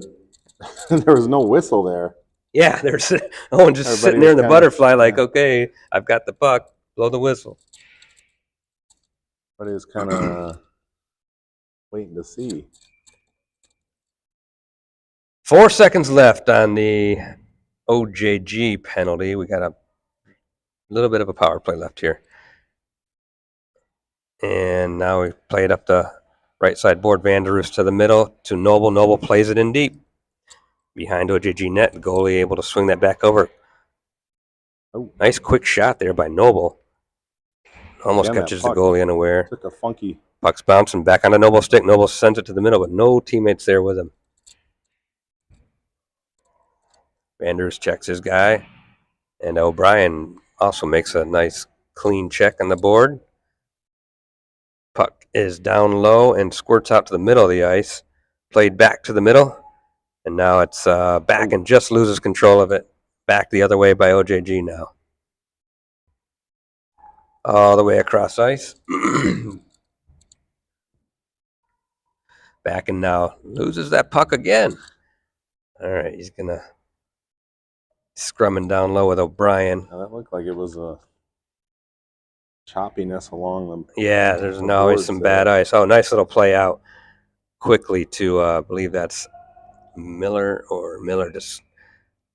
was no whistle there. Yeah, there's Owen just sitting there in the butterfly, like, okay, I've got the puck, blow the whistle. But he was kind of waiting to see. 4 seconds left on the OJG penalty. We got a little bit of a power play left here. And now we play it up the right side board. Vanderus to the middle to Noble. Noble plays it in deep. Behind OJG net. Goalie able to swing that back over. Oh, nice quick shot there by Noble. Almost catches the goalie unaware. Took a funky. Puck's bouncing back on the Noble stick. Noble sends it to the middle, but no teammates there with him. Vanders checks his guy. And O'Brien also makes a nice clean check on the board. Puck is down low and squirts out to the middle of the ice. Played back to the middle. And now it's back and just loses control of it. Back the other way by OJG now. All the way across ice. Back and now loses that puck again. All right, he's going to scrumming down low with O'Brien. Now that looked like it was a choppiness along the. Yeah, there's always some bad ice. Oh, nice little play out quickly to, I believe that's Miller or Miller just.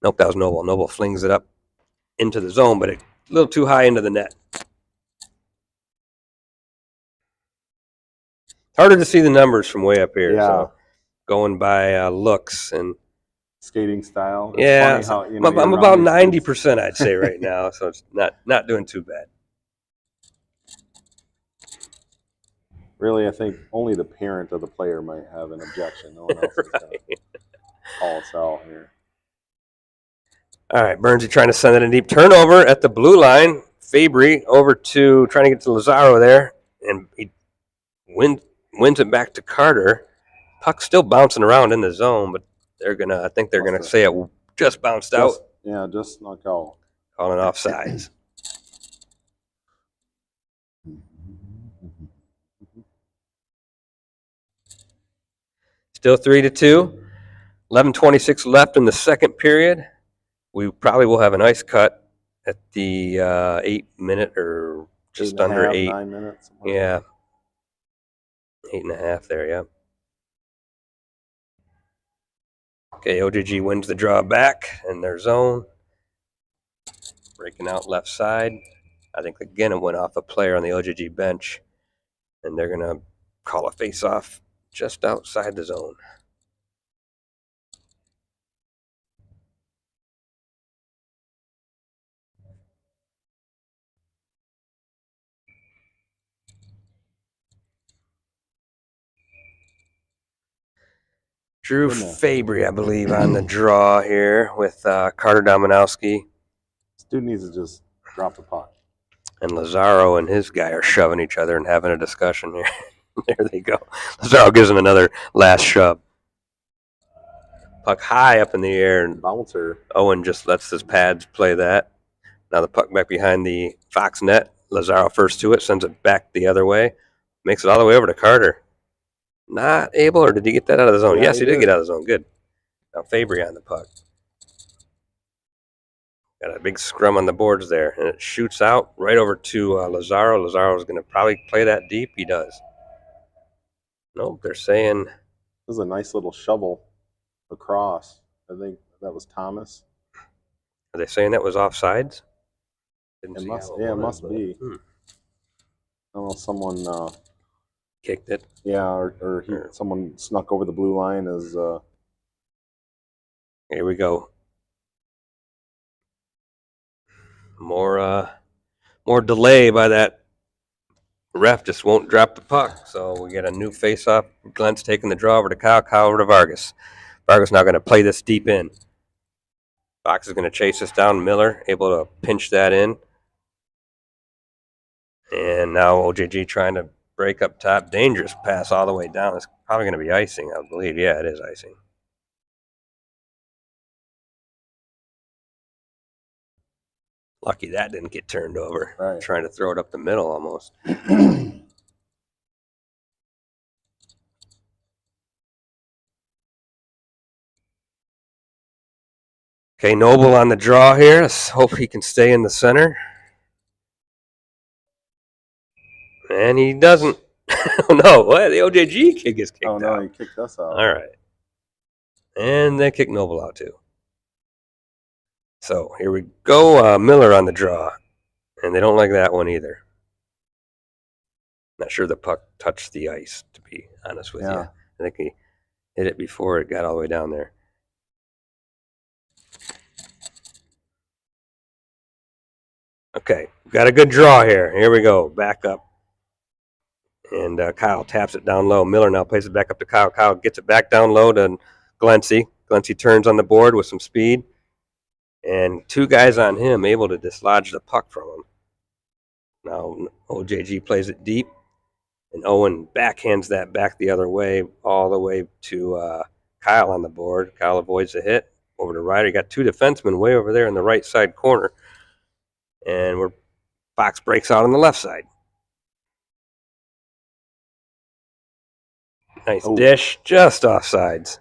Nope, that was Noble. Noble flings it up into the zone, but a little too high into the net. Harder to see the numbers from way up here. Yeah. So going by looks and skating style. It's funny how, I'm about 90%, I'd say, right now, so it's not doing too bad. Really, I think only the parent of the player might have an objection. No one else is going to call us out here. All right, Burnsy trying to send it in deep. Turnover at the blue line. Fabry over to trying to get to Lazaro there, and he wins it back to Carter. Puck's still bouncing around in the zone, but I think they're gonna say it just bounced out. Yeah, just snuck out. Calling offsides. Still 3-2. 11:26 left in the second period. We probably will have an ice cut at the 8-minute or just under 8. 9 minutes. Yeah. 8.5 there, yeah. Okay, OJG wins the draw back in their zone. Breaking out left side. I think, again, it went off a player on the OJG bench. And they're going to call a face-off just outside the zone. Drew Fabry, I believe, on the draw here with Carter Dominowski. This dude needs to just drop the puck. And Lazaro and his guy are shoving each other and having a discussion here. There they go. Lazaro gives him another last shove. Puck high up in the air. And bouncer. Owen just lets his pads play that. Now the puck back behind the Fox net. Lazaro first to it, sends it back the other way. Makes it all the way over to Carter. Not able, or did he get that out of the zone? Yeah, yes, he did get out of the zone. Good. Now Fabry on the puck. Got a big scrum on the boards there, and it shoots out right over to Lazaro. Lazaro's going to probably play that deep. He does. Nope, they're saying This is a nice little shovel across. I think that was Thomas. Are they saying that was offsides? Didn't It see must. how Yeah, it was, must but, be. I don't know. Someone. kicked it. Yeah, or someone snuck over the blue line. As Here we go. More delay by that ref. Just won't drop the puck. So we get a new face-off. Glenn's taking the draw over to Kyle. Kyle over to Vargas. Vargas now going to play this deep in. Fox is going to chase this down. Miller able to pinch that in. And now OJG trying to break up top. Dangerous pass all the way down. It's probably going to be icing, I believe. Yeah, it is icing. Lucky that didn't get turned over. Right. Trying to throw it up the middle almost. Okay, Noble on the draw here. Let's hope he can stay in the center. And he doesn't. Oh, no. What? The OJG kid gets kicked out. Oh, no, he kicked us out. All right. And they kicked Noble out, too. So here we go. Miller on the draw. And they don't like that one either. Not sure the puck touched the ice, to be honest with you. I think he hit it before it got all the way down there. Okay, got a good draw here. Here we go. Back up. And Kyle taps it down low. Miller now plays it back up to Kyle. Kyle gets it back down low to Glency. Glency turns on the board with some speed. And two guys on him able to dislodge the puck from him. Now OJG plays it deep. And Owen backhands that back the other way, all the way to Kyle on the board. Kyle avoids the hit. Over to Ryder. You got two defensemen way over there in the right side corner. And Fox breaks out on the left side. Nice dish, just offsides.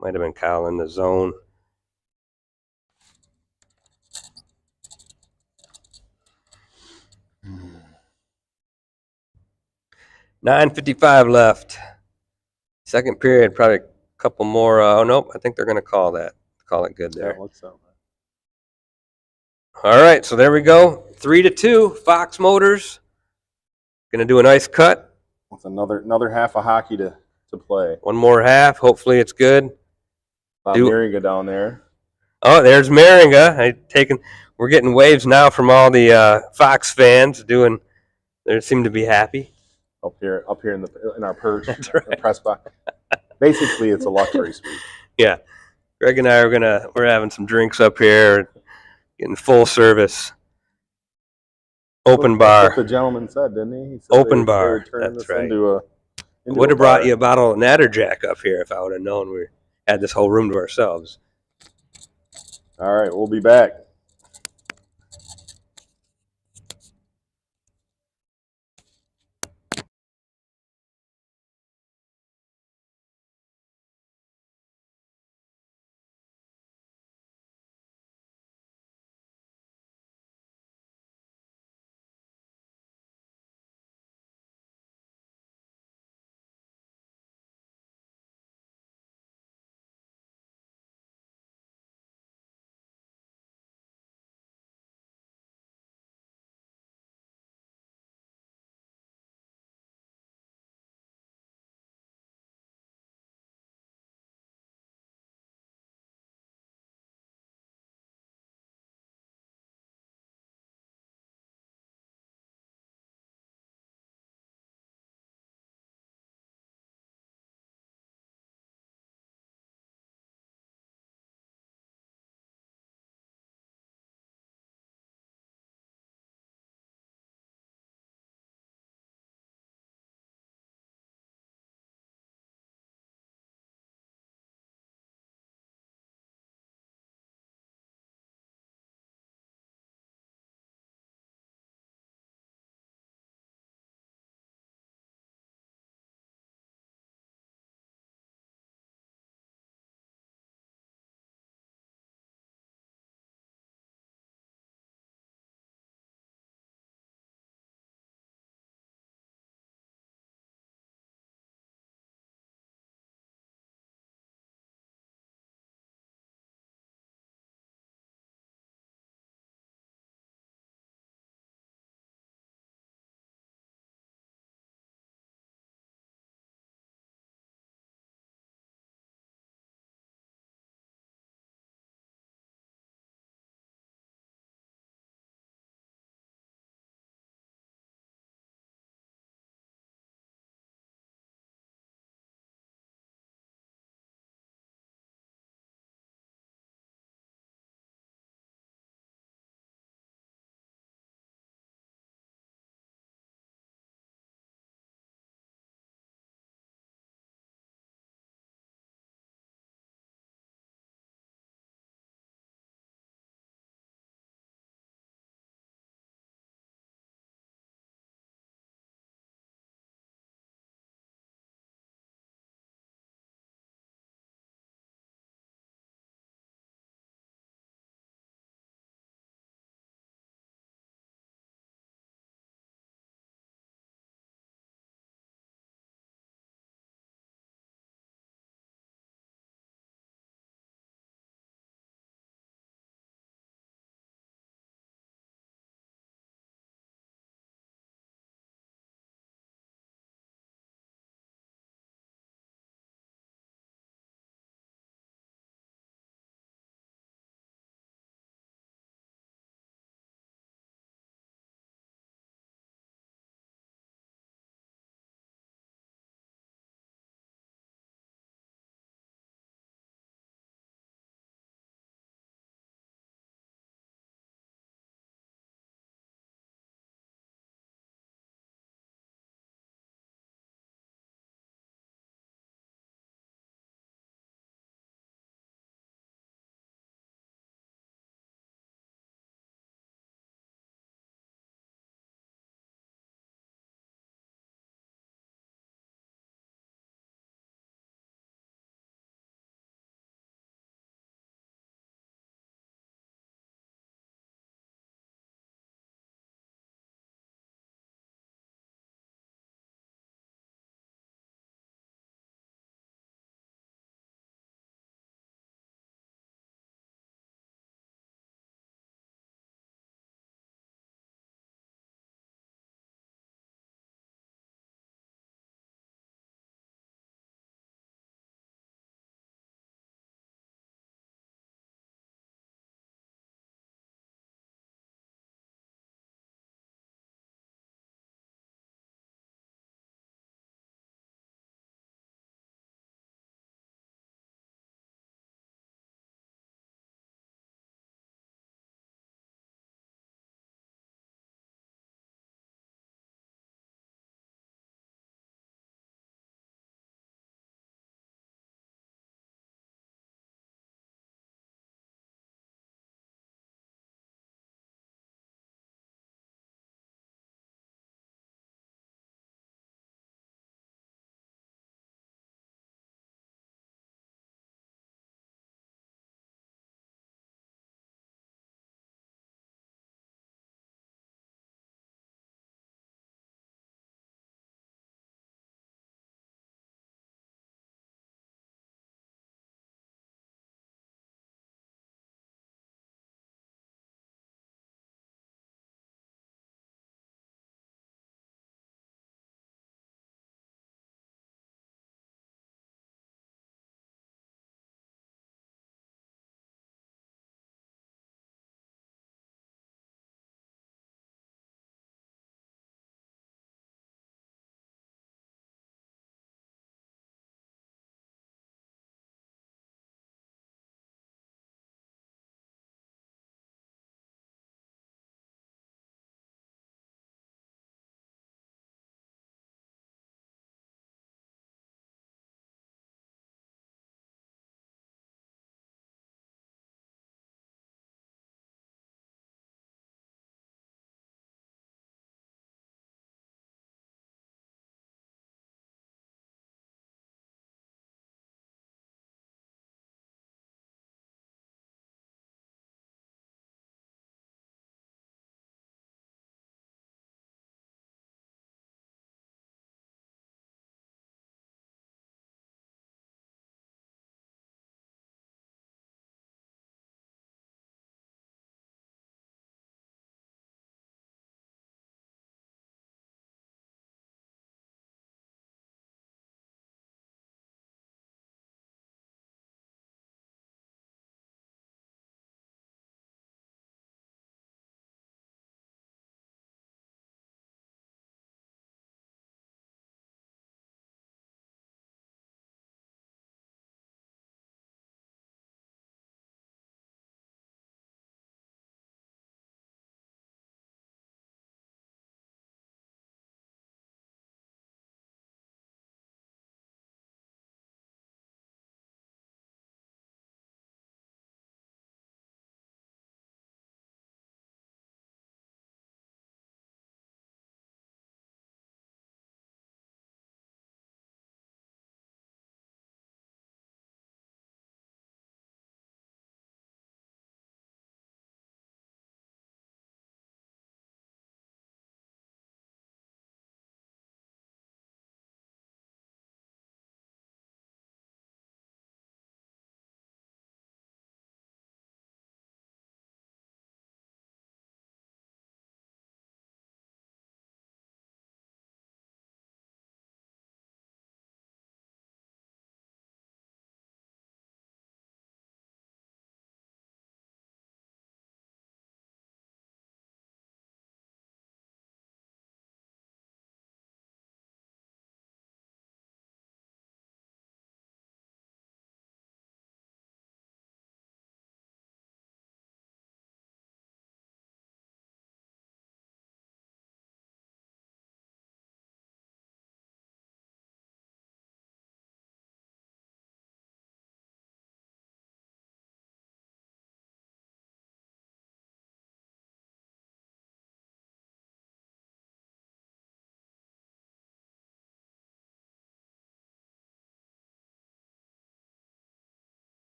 Might have been Kyle in the zone. $9:55 left. Second period, probably a couple more. Oh, nope, I think they're going to call that. Call it good there. Yeah, looks so. All right, so there we go. 3-2, Fox Motors. Going to do a nice cut. It's another half of hockey to play. One more half. Hopefully it's good. Maringa down there. Oh, there's Maringa. We're getting waves now from all the Fox fans. They seem to be happy. Up here in our perch, That's right. press box. Basically, it's a luxury suite. Yeah, Greg and I we're having some drinks up here, getting full service. Open bar. That's what the gentleman said, didn't he said open bar. That's right. Would have brought you a bottle of Natterjack up here if I would have known we had this whole room to ourselves. All right, we'll be back.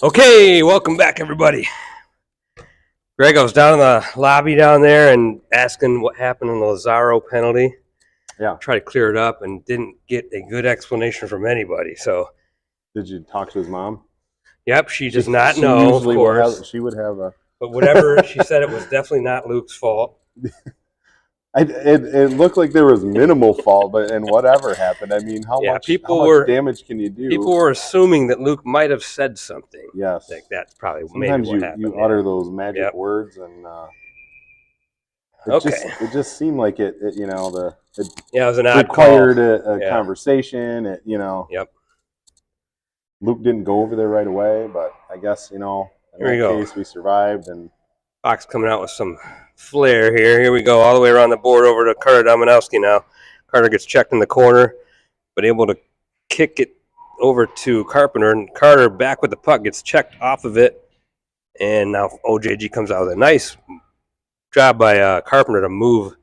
Okay, welcome back, everybody. Greg, I was down in the lobby down there and asking what happened in the Lazaro penalty. Yeah. Tried to clear it up and didn't get a good explanation from anybody. So, Did you talk to his mom? yep, she does not know, of course. She would have a. But whatever, she said it was definitely not Luke's fault. It looked like there was minimal fault, and whatever happened. I mean, how much damage can you do? People were assuming that Luke might have said something. Yes. Like that's probably Sometimes maybe what happened. you utter those magic words, and it just seemed like it was an odd required a conversation. Yep. Luke didn't go over there right away, but I guess, in that case, we survived. And Fox coming out with some flair here. Here we go, all the way around the board over to Carter Dominowski now. Carter gets checked in the corner, but able to kick it over to Carpenter. And Carter back with the puck, gets checked off of it. And now OJG comes out with a nice job by Carpenter to move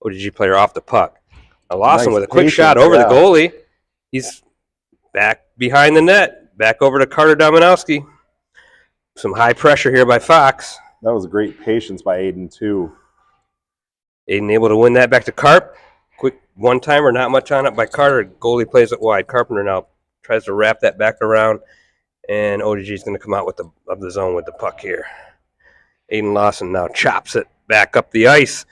OJG player off the puck. Now Lawson with a quick shot over the goalie. He's back behind the net. Back over to Carter Dominowski. Some high pressure here by Fox. That was great patience by Aiden, too. Aiden able to win that back to Carp. Quick one-timer, not much on it by Carter. Goalie plays it wide. Carpenter now tries to wrap that back around. And ODG is going to come out of the zone with the puck here. Aiden Lawson now chops it back up the ice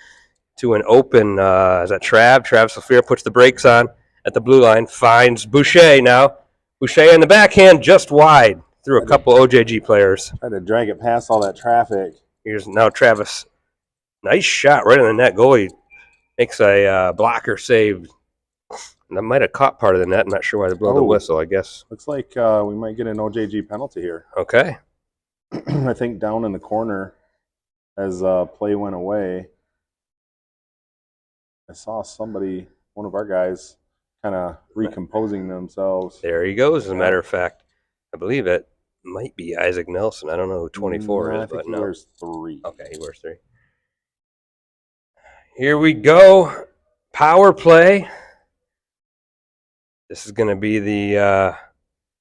to an open, is that Trav? Travis Lafleur puts the brakes on at the blue line. Finds Boucher now. Boucher in the backhand, just wide through a couple OJG players. Tried to drag it past all that traffic. Here's now Travis. Nice shot right in the net. Goalie makes a blocker save. And that might have caught part of the net. I'm not sure why they blow the whistle, I guess. Looks like we might get an OJG penalty here. Okay. I think down in the corner as play went away, I saw somebody, one of our guys, kind of recomposing themselves. There he goes, as a matter of fact. I believe it might be Isaac Nelson. I don't know who 24 is, but he wears 3. Okay, he wears 3. Here we go. Power play. This is going to be the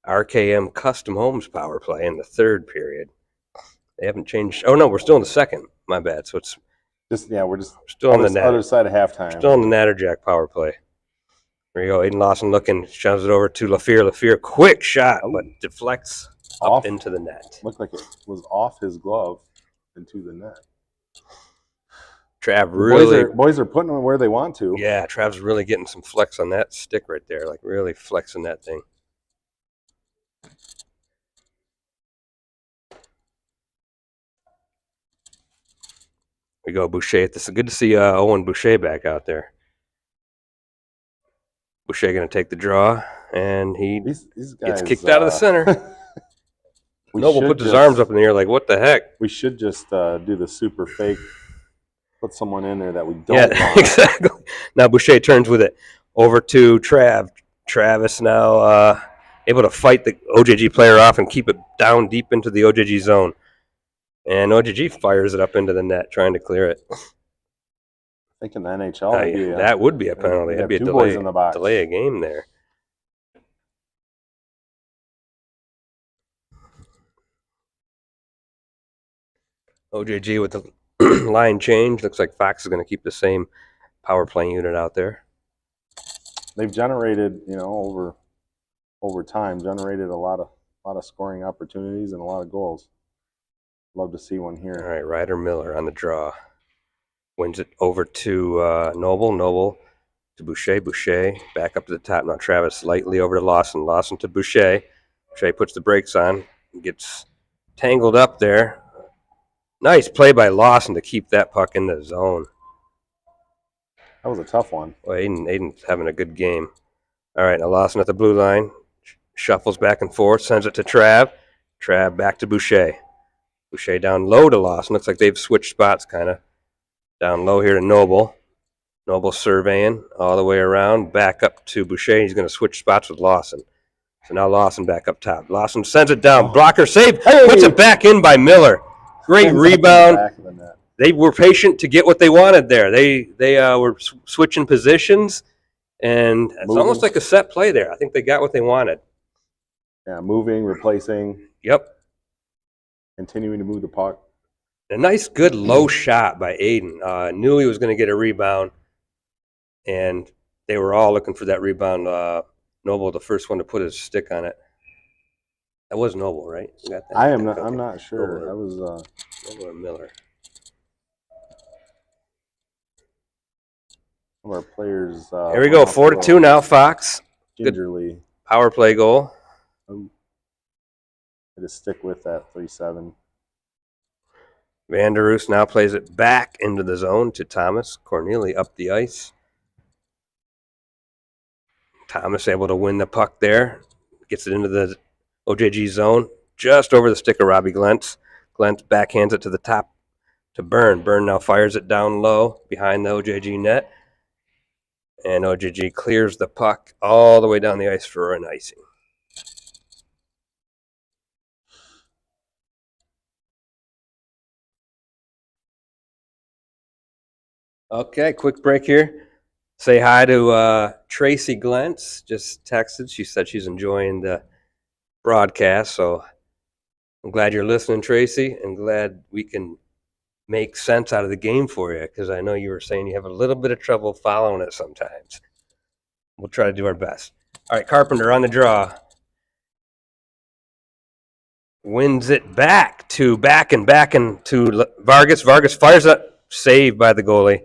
RKM Custom Homes power play in the third period. They haven't changed. Oh, no, we're still in the second. My bad. So it's we're still on the other side of halftime. Still on the Natterjack power play. There you go. Aiden Lawson looking, shoves it over to Lafleur. Lafleur, quick shot, but deflects up into the net. Looked like it was off his glove into the net. Trav really... Boys are putting them where they want to. Yeah, Trav's really getting some flex on that stick right there, like really flexing that thing. We go, Boucher. This is good to see Owen Boucher back out there. Boucher going to take the draw, and he gets kicked out of the center. Noble puts his arms up in the air like, what the heck? We should just do the super fake, put someone in there that we don't want. Exactly. Now Boucher turns with it over to Trav. Travis now able to fight the OJG player off and keep it down deep into the OJG zone. And OJG fires it up into the net, trying to clear it. I think in the NHL, that would be a penalty. That'd be a delay a game there. OJG with the line change. Looks like Fox is going to keep the same power play unit out there. They've generated, over time, generated a lot of scoring opportunities and a lot of goals. Love to see one here. All right, Ryder Miller on the draw. Wins it over to Noble. Noble to Boucher. Boucher back up to the top. Now Travis lightly over to Lawson. Lawson to Boucher. Boucher puts the brakes on. Gets tangled up there. Nice play by Lawson to keep that puck in the zone. That was a tough one. Well, Aiden's having a good game. All right, now Lawson at the blue line. Shuffles back and forth. Sends it to Trav. Trav back to Boucher. Boucher down low to Lawson. Looks like they've switched spots kind of. Down low here to Noble. Noble surveying all the way around. Back up to Boucher. He's going to switch spots with Lawson. So now Lawson back up top. Lawson sends it down. Blocker save. Puts it back in by Miller. Great rebound. They were patient to get what they wanted there. They were switching positions, and it's almost like a set play there. I think they got what they wanted. Yeah, moving, replacing. Yep. continuing to move the puck. A nice, good low shot by Aiden. Knew he was going to get a rebound, and they were all looking for that rebound. Noble, the first one to put his stick on it. That was Noble, right? You got that? I'm Okay. not sure. Noble I was Noble or Miller. some of our players. Here we go, 4-2 now. Fox. Gingerly. Good power play goal. Oh. I just stick with that 3-7. Vanderus now plays it back into the zone to Thomas. Corneli up the ice. Thomas able to win the puck there. Gets it into the OJG zone. Just over the stick of Robbie Glentz. Glentz backhands it to the top to Byrne. Byrne now fires it down low behind the OJG net. And OJG clears the puck all the way down the ice for an icing. Okay, quick break here. Say hi to Tracy Glentz. Just texted. She said she's enjoying the broadcast. So I'm glad you're listening, Tracy, and glad we can make sense out of the game for you, because I know you were saying you have a little bit of trouble following it sometimes. We'll try to do our best. All right, Carpenter on the draw. Wins it back to Vargas. Vargas fires it. Saved by the goalie.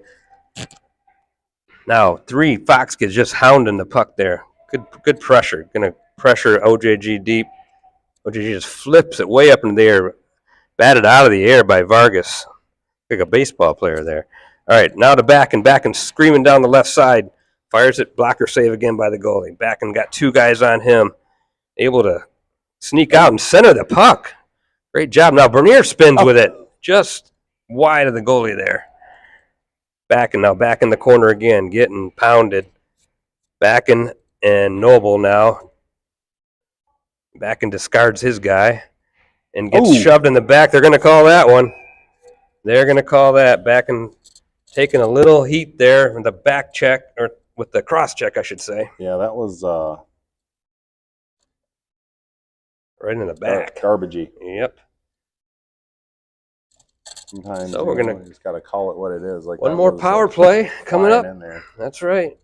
Now, Fox gets just hounding the puck there. Good pressure. Going to pressure OJG deep. OJG just flips it way up in the air. Batted out of the air by Vargas. Like a baseball player there. All right, now to back and screaming down the left side. Fires it. Blocker save again by the goalie. Back and got two guys on him. Able to sneak out and center the puck. Great job. Now Bernier spins with it. Just wide of the goalie there. Back in the corner again, getting pounded. Backing and Noble now. Backing discards his guy and gets shoved in the back. They're going to call that one. They're going to call that. Backing, taking a little heat there with the back check, or with the cross check, I should say. Yeah, that was right in the back. Garbagey. Yep. Sometimes so we're gonna you just got to call it what it is. Like one more power play coming up. In there. That's right.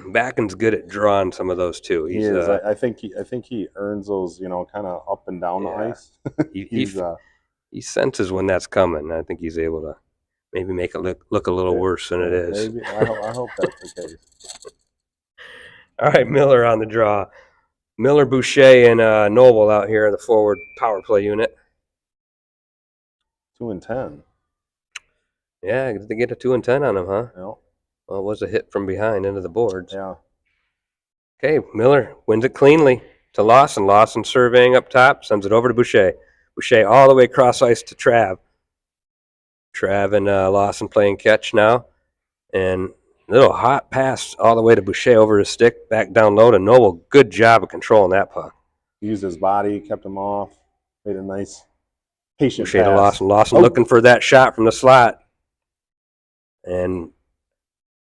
Backen's good at drawing some of those too. He is. I think he earns those, kind of up and down the ice. he senses when that's coming. I think he's able to maybe make it look a little worse than it is. Maybe. I hope that's the case. All right, Miller on the draw. Miller, Boucher, and Noble out here in the forward power play unit. 2 and 10. Yeah, they get a 2 and 10 on him, huh? Yeah. Well, it was a hit from behind into the boards. Yeah. Okay, Miller wins it cleanly to Lawson. Lawson surveying up top, sends it over to Boucher. Boucher all the way across ice to Trav. Trav and Lawson playing catch now. And little hot pass all the way to Boucher over his stick, back down low to Noble. Good job of controlling that puck. He used his body, kept him off, made a nice patient Boucher pass. to Lawson. Lawson looking for that shot from the slot. And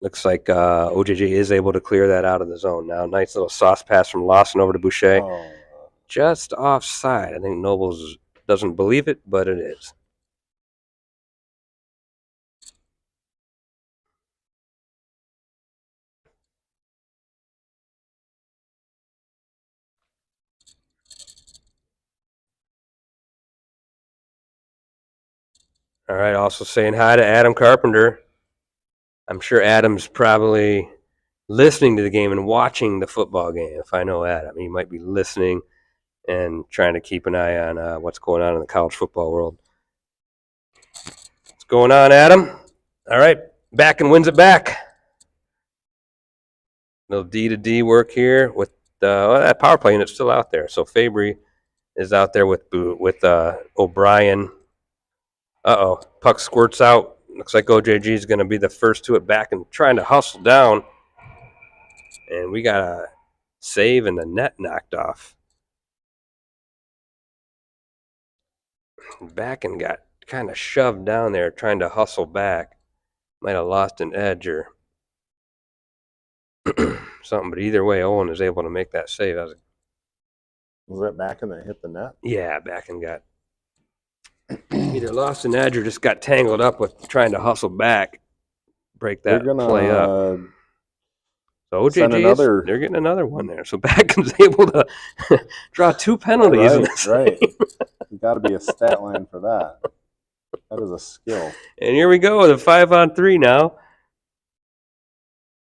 looks like OJG is able to clear that out of the zone now. Nice little sauce pass from Lawson over to Boucher. Oh. Just offside. I think Nobles doesn't believe it, but it is. All right, also saying hi to Adam Carpenter. I'm sure Adam's probably listening to the game and watching the football game. If I know Adam, he might be listening and trying to keep an eye on what's going on in the college football world. What's going on, Adam? All right, back and wins it back. Little D-to-D work here with that power play unit's still out there. So Fabry is out there with O'Brien. Puck squirts out. Looks like OJG is going to be the first to it back and trying to hustle down. And we got a save and the net knocked off. Back and got kind of shoved down there trying to hustle back. Might have lost an edge or something, but either way, Owen is able to make that save. That was a Was that back and that hit the net? Yeah, back and got either lost an edge or just got tangled up with trying to hustle back, break They're that play up. gonna So send OJG's, another. they're getting another one there. So Backen's able to draw 2 penalties in this Right. game. There's got to be a stat line for that. That is a skill. And here we go, the 5-on-3 now.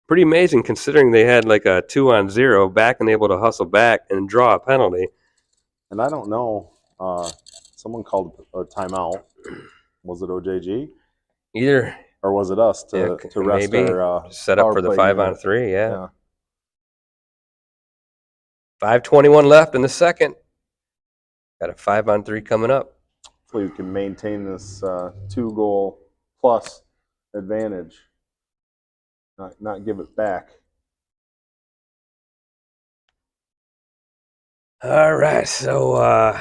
Pretty amazing considering they had like a 2-on-0, Backen able to hustle back and draw a penalty. And I don't know. Someone called a timeout. Was it OJG? Either. Or was it us to rest maybe our set up power for the play 5-on-3, yeah. 5:21 left in the second. Got a 5-on-3 coming up. Hopefully we can maintain this 2-goal plus advantage. Not give it back. All right, so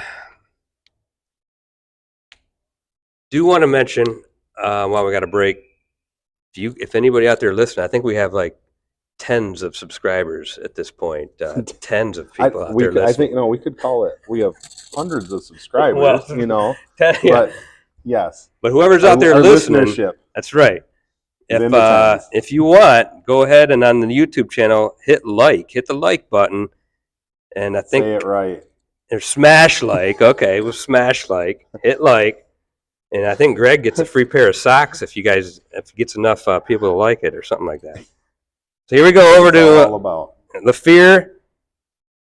do want to mention while we got a break, if anybody out there listening, I think we have like tens of subscribers at this point. Tens of people out there listening. I think we could call it. We have hundreds of subscribers. Well, but yes. But whoever's out there listening, listenership. That's right. If you want, go ahead and on the YouTube channel hit the like button, and I think say it right. Or smash like. Okay, we'll smash like. Hit like. And I think Greg gets a free pair of socks if he gets enough people to like it or something like that. So here we go over to LaFear,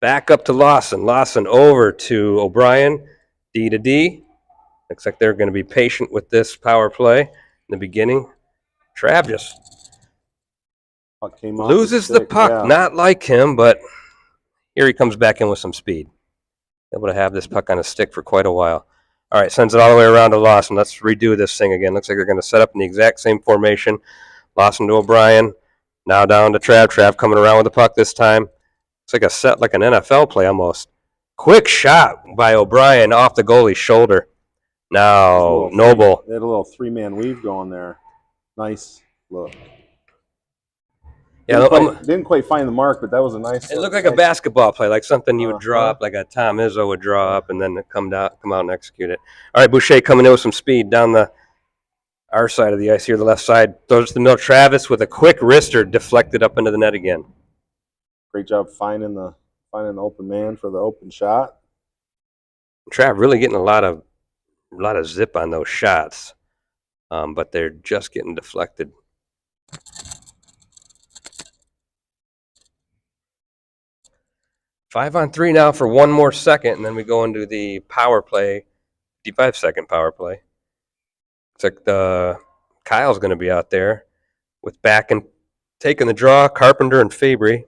back up to Lawson. Lawson over to O'Brien, D to D. Looks like they're going to be patient with this power play in the beginning. Trav just loses the puck. Yeah. Not like him, but here he comes back in with some speed. Able to have this puck on a stick for quite a while. All right, sends it all the way around to Lawson. Let's redo this thing again. Looks like they're going to set up in the exact same formation. Lawson to O'Brien. Now down to Trav. Trav coming around with the puck this time. It's like an NFL play almost. Quick shot by O'Brien off the goalie's shoulder. Now Noble. They had a little 3-man weave going there. Nice look. Yeah, didn't quite find the mark, but that was a nice. It looked like a basketball play, like something you would draw up, like a Tom Izzo would draw up, and then come out and execute it. All right, Boucher coming in with some speed down our side of the ice here, the left side. Throws to the middle. Travis with a quick wrister, deflected up into the net again. Great job finding the open man for the open shot. Trav really getting a lot of zip on those shots, but they're just getting deflected. Five on three now for one more second, and then we go into the power play, 55-second power play. Looks like Kyle's going to be out there with back and taking the draw, Carpenter and Fabry,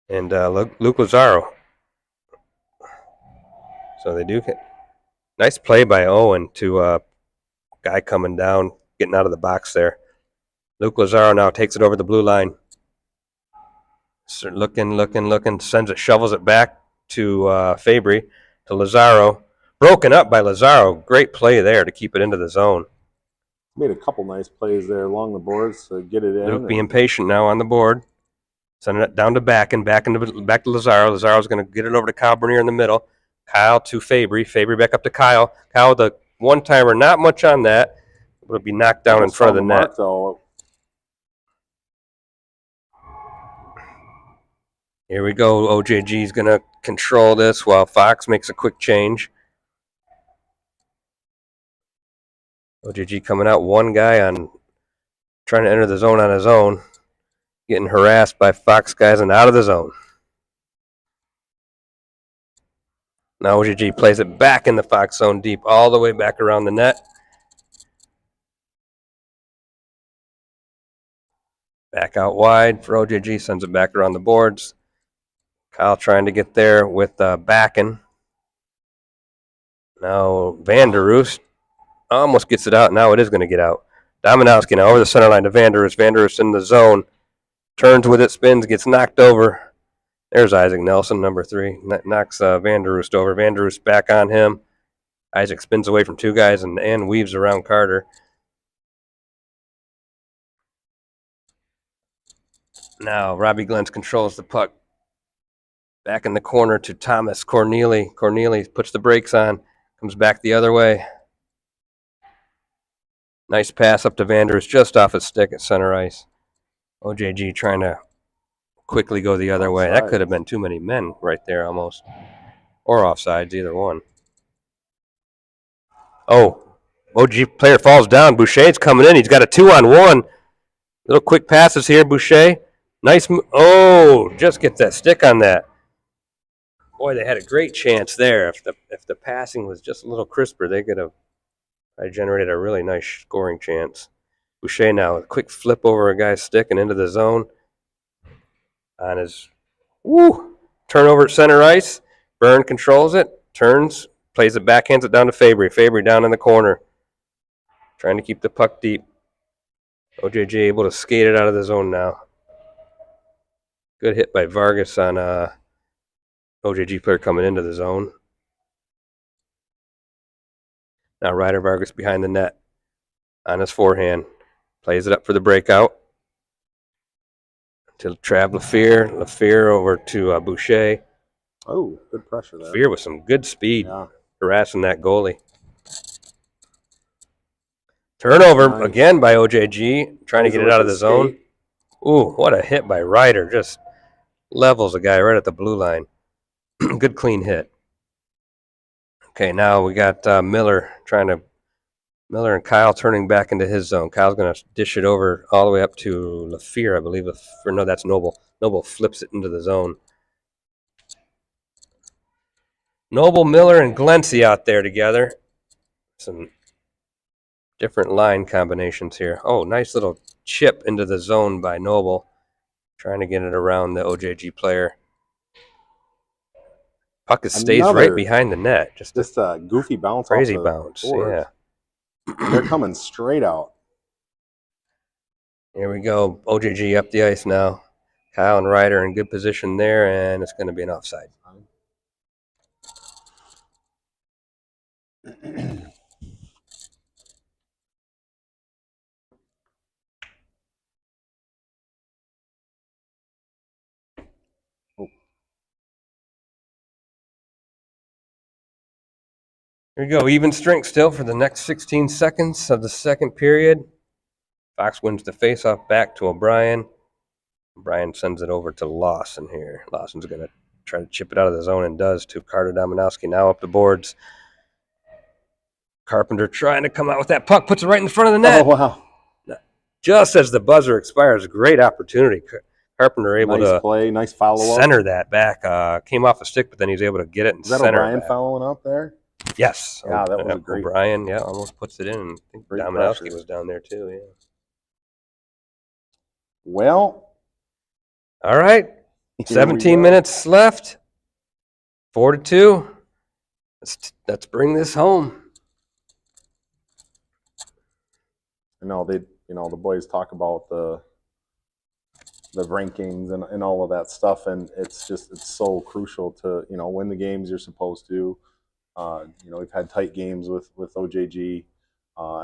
and Luke Lazaro. So they do get nice play by Owen to guy coming down, getting out of the box there. Luke Lazaro now takes it over the blue line. So looking, sends it, shovels it back to Fabry, to Lazaro. Broken up by Lazaro. Great play there to keep it into the zone. Made a couple nice plays there along the boards to get it in. Luke being patient now on the board. Sending it down to back to Lazaro. Lazaro's going to get it over to Kyle Bernier in the middle. Kyle to Fabry. Fabry back up to Kyle. Kyle, the one-timer, not much on that. It'll be knocked down in front of the net. Here we go. OJG is going to control this while Fox makes a quick change. OJG coming out, one guy on trying to enter the zone on his own, getting harassed by Fox guys and out of the zone. Now OJG plays it back in the Fox zone deep, all the way back around the net. Back out wide for OJG, sends it back around the boards. Kyle trying to get there with Backen. Now Vanderoost almost gets it out. Now it is going to get out. Dominowski now over the center line to Vanderoost. Vanderoost in the zone. Turns with it, spins, gets knocked over. There's Isaac Nelson, number 3. Knocks Vanderoost over. Vanderoost back on him. Isaac spins away from two guys and weaves around Carter. Now Robbie Glentz controls the puck. Back in the corner to Thomas Corneely. Corneely puts the brakes on, comes back the other way. Nice pass up to Vanders, just off his stick at center ice. OJG trying to quickly go the other way. That could have been too many men right there almost. Or offsides, either one. Oh, OG player falls down. Boucher's coming in. He's got a 2-on-1. Little quick passes here, Boucher. Nice. Oh, just gets that stick on that. Boy, they had a great chance there. If the passing was just a little crisper, they could have generated a really nice scoring chance. Boucher now, a quick flip over a guy's stick and into the zone. On his turnover at center ice. Byrne controls it, turns, plays it back, hands it down to Fabry. Fabry down in the corner, trying to keep the puck deep. OJG able to skate it out of the zone now. Good hit by Vargas on OJG player coming into the zone. Now Ryder Vargas behind the net on his forehand. Plays it up for the breakout. To Trav Lafleur. Lafleur over to Boucher. Oh, good pressure there. Lafleur with some good speed, harassing that goalie. Turnover again by OJG, trying to get it out of the zone. Ooh, what a hit by Ryder. Just levels a guy right at the blue line. Good clean hit. Okay, now we got Miller and Kyle turning back into his zone. Kyle's going to dish it over all the way up to Lafleur, I believe. Or no, that's Noble. Noble flips it into the zone. Noble, Miller, and Glency out there together. Some different line combinations here. Oh, nice little chip into the zone by Noble. Trying to get it around the OJG player. Puck stays right behind the net. Just a goofy bounce. Crazy bounce, yeah. They're coming straight out. Here we go. OJG up the ice now. Kyle and Ryder in good position there, and it's going to be an offside. Here we go. Even strength still for the next 16 seconds of the second period. Fox wins the faceoff back to O'Brien. O'Brien sends it over to Lawson here. Lawson's going to try to chip it out of the zone and does to Carter Dominowski. Now up the boards. Carpenter trying to come out with that puck. Puts it right in front of the net. Oh, wow. Just as the buzzer expires, great opportunity. Carpenter able to play, nice follow-up. Center that back. Came off a stick, but then he's able to get it and center it. Is that O'Brien following up there? Yes. Yeah, that was great. O'Brien, almost puts it in. I think Dominowski was down there too, yeah. Well. All right. 17 minutes left. 4-2. Let's bring this home. I know the boys talk about the rankings and all of that stuff, and it's so crucial to win the games you're supposed to. We've had tight games with OJG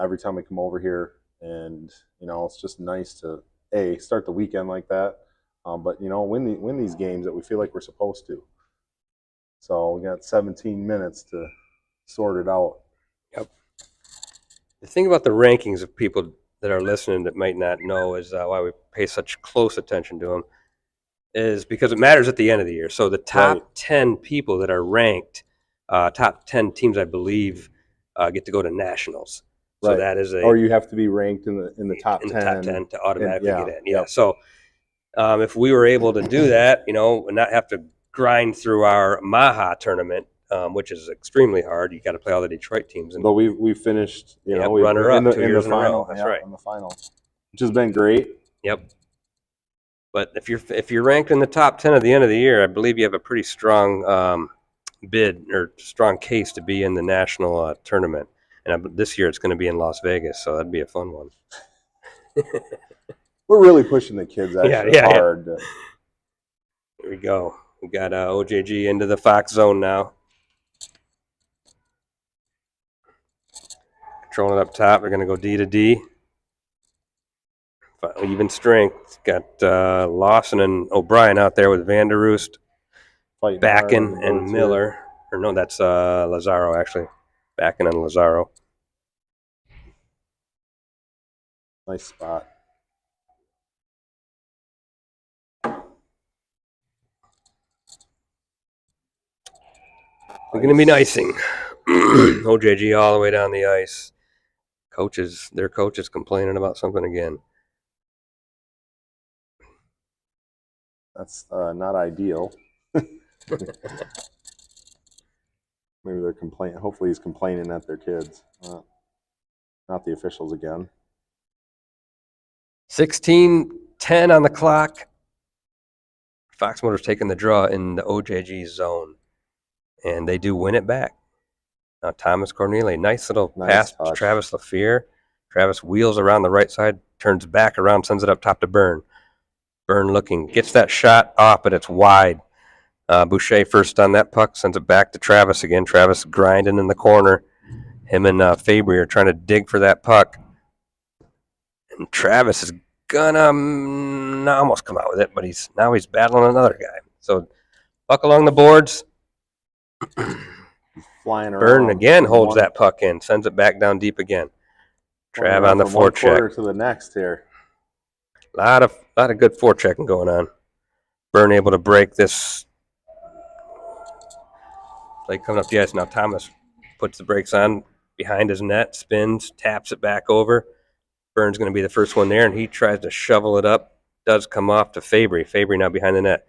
every time we come over here, and it's just nice to start the weekend like that, but win these games that we feel like we're supposed to. So we got 17 minutes to sort it out. Yep. The thing about the rankings of people that are listening that might not know is why we pay such close attention to them is because it matters at the end of the year. So the top 10 people that are ranked, top 10 teams, I believe, get to go to nationals. So that is or you have to be ranked in the top 10. In the top 10 to automatically get in. Yeah. So if we were able to do that, and not have to grind through our Maha tournament, which is extremely hard. You got to play all the Detroit teams. But we finished, runner up 2 years in a row. That's right. In the final, which has been great. Yep. But if you're ranked in the top 10 at the end of the year, I believe you have a pretty strong bid or strong case to be in the national tournament. And this year it's going to be in Las Vegas, so that'd be a fun one. We're really pushing the kids hard. Yeah. Here we go. We got OJG into the Fox zone now. Controlling it up top. They're going to go D to D. Even strength. Got Lawson and O'Brien out there with Vanderoost. Fighting hard on the Backen and boards Miller. Or no, that's Lazaro, actually. Backen and Lazaro. Nice spot. We're going to be icing. OJG all the way down the ice. Their coach is complaining about something again. That's not ideal. Maybe they're complaining. Hopefully he's complaining at their kids, not the officials again. 16:10 on the clock. Fox Motors taking the draw in the OJG zone. And they do win it back. Now Thomas Cornelia, nice little pass to Travis LaFear. Travis wheels around the right side, turns back around, sends it up top to Byrne. Byrne looking, gets that shot off, but it's wide. Boucher first on that puck, sends it back to Travis again. Travis grinding in the corner. Him and Fabry are trying to dig for that puck. And Travis is gonna almost come out with it, but he's battling another guy. So puck along the boards. Flying around. Byrne again holds that puck in, sends it back down deep again. Trav on the forecheck. To the next here. A lot of good forechecking going on. Byrne able to break this play coming up the ice. Now Thomas puts the brakes on behind his net, spins, taps it back over. Byrne's going to be the first one there, and he tries to shovel it up. Does come off to Fabry. Fabry now behind the net.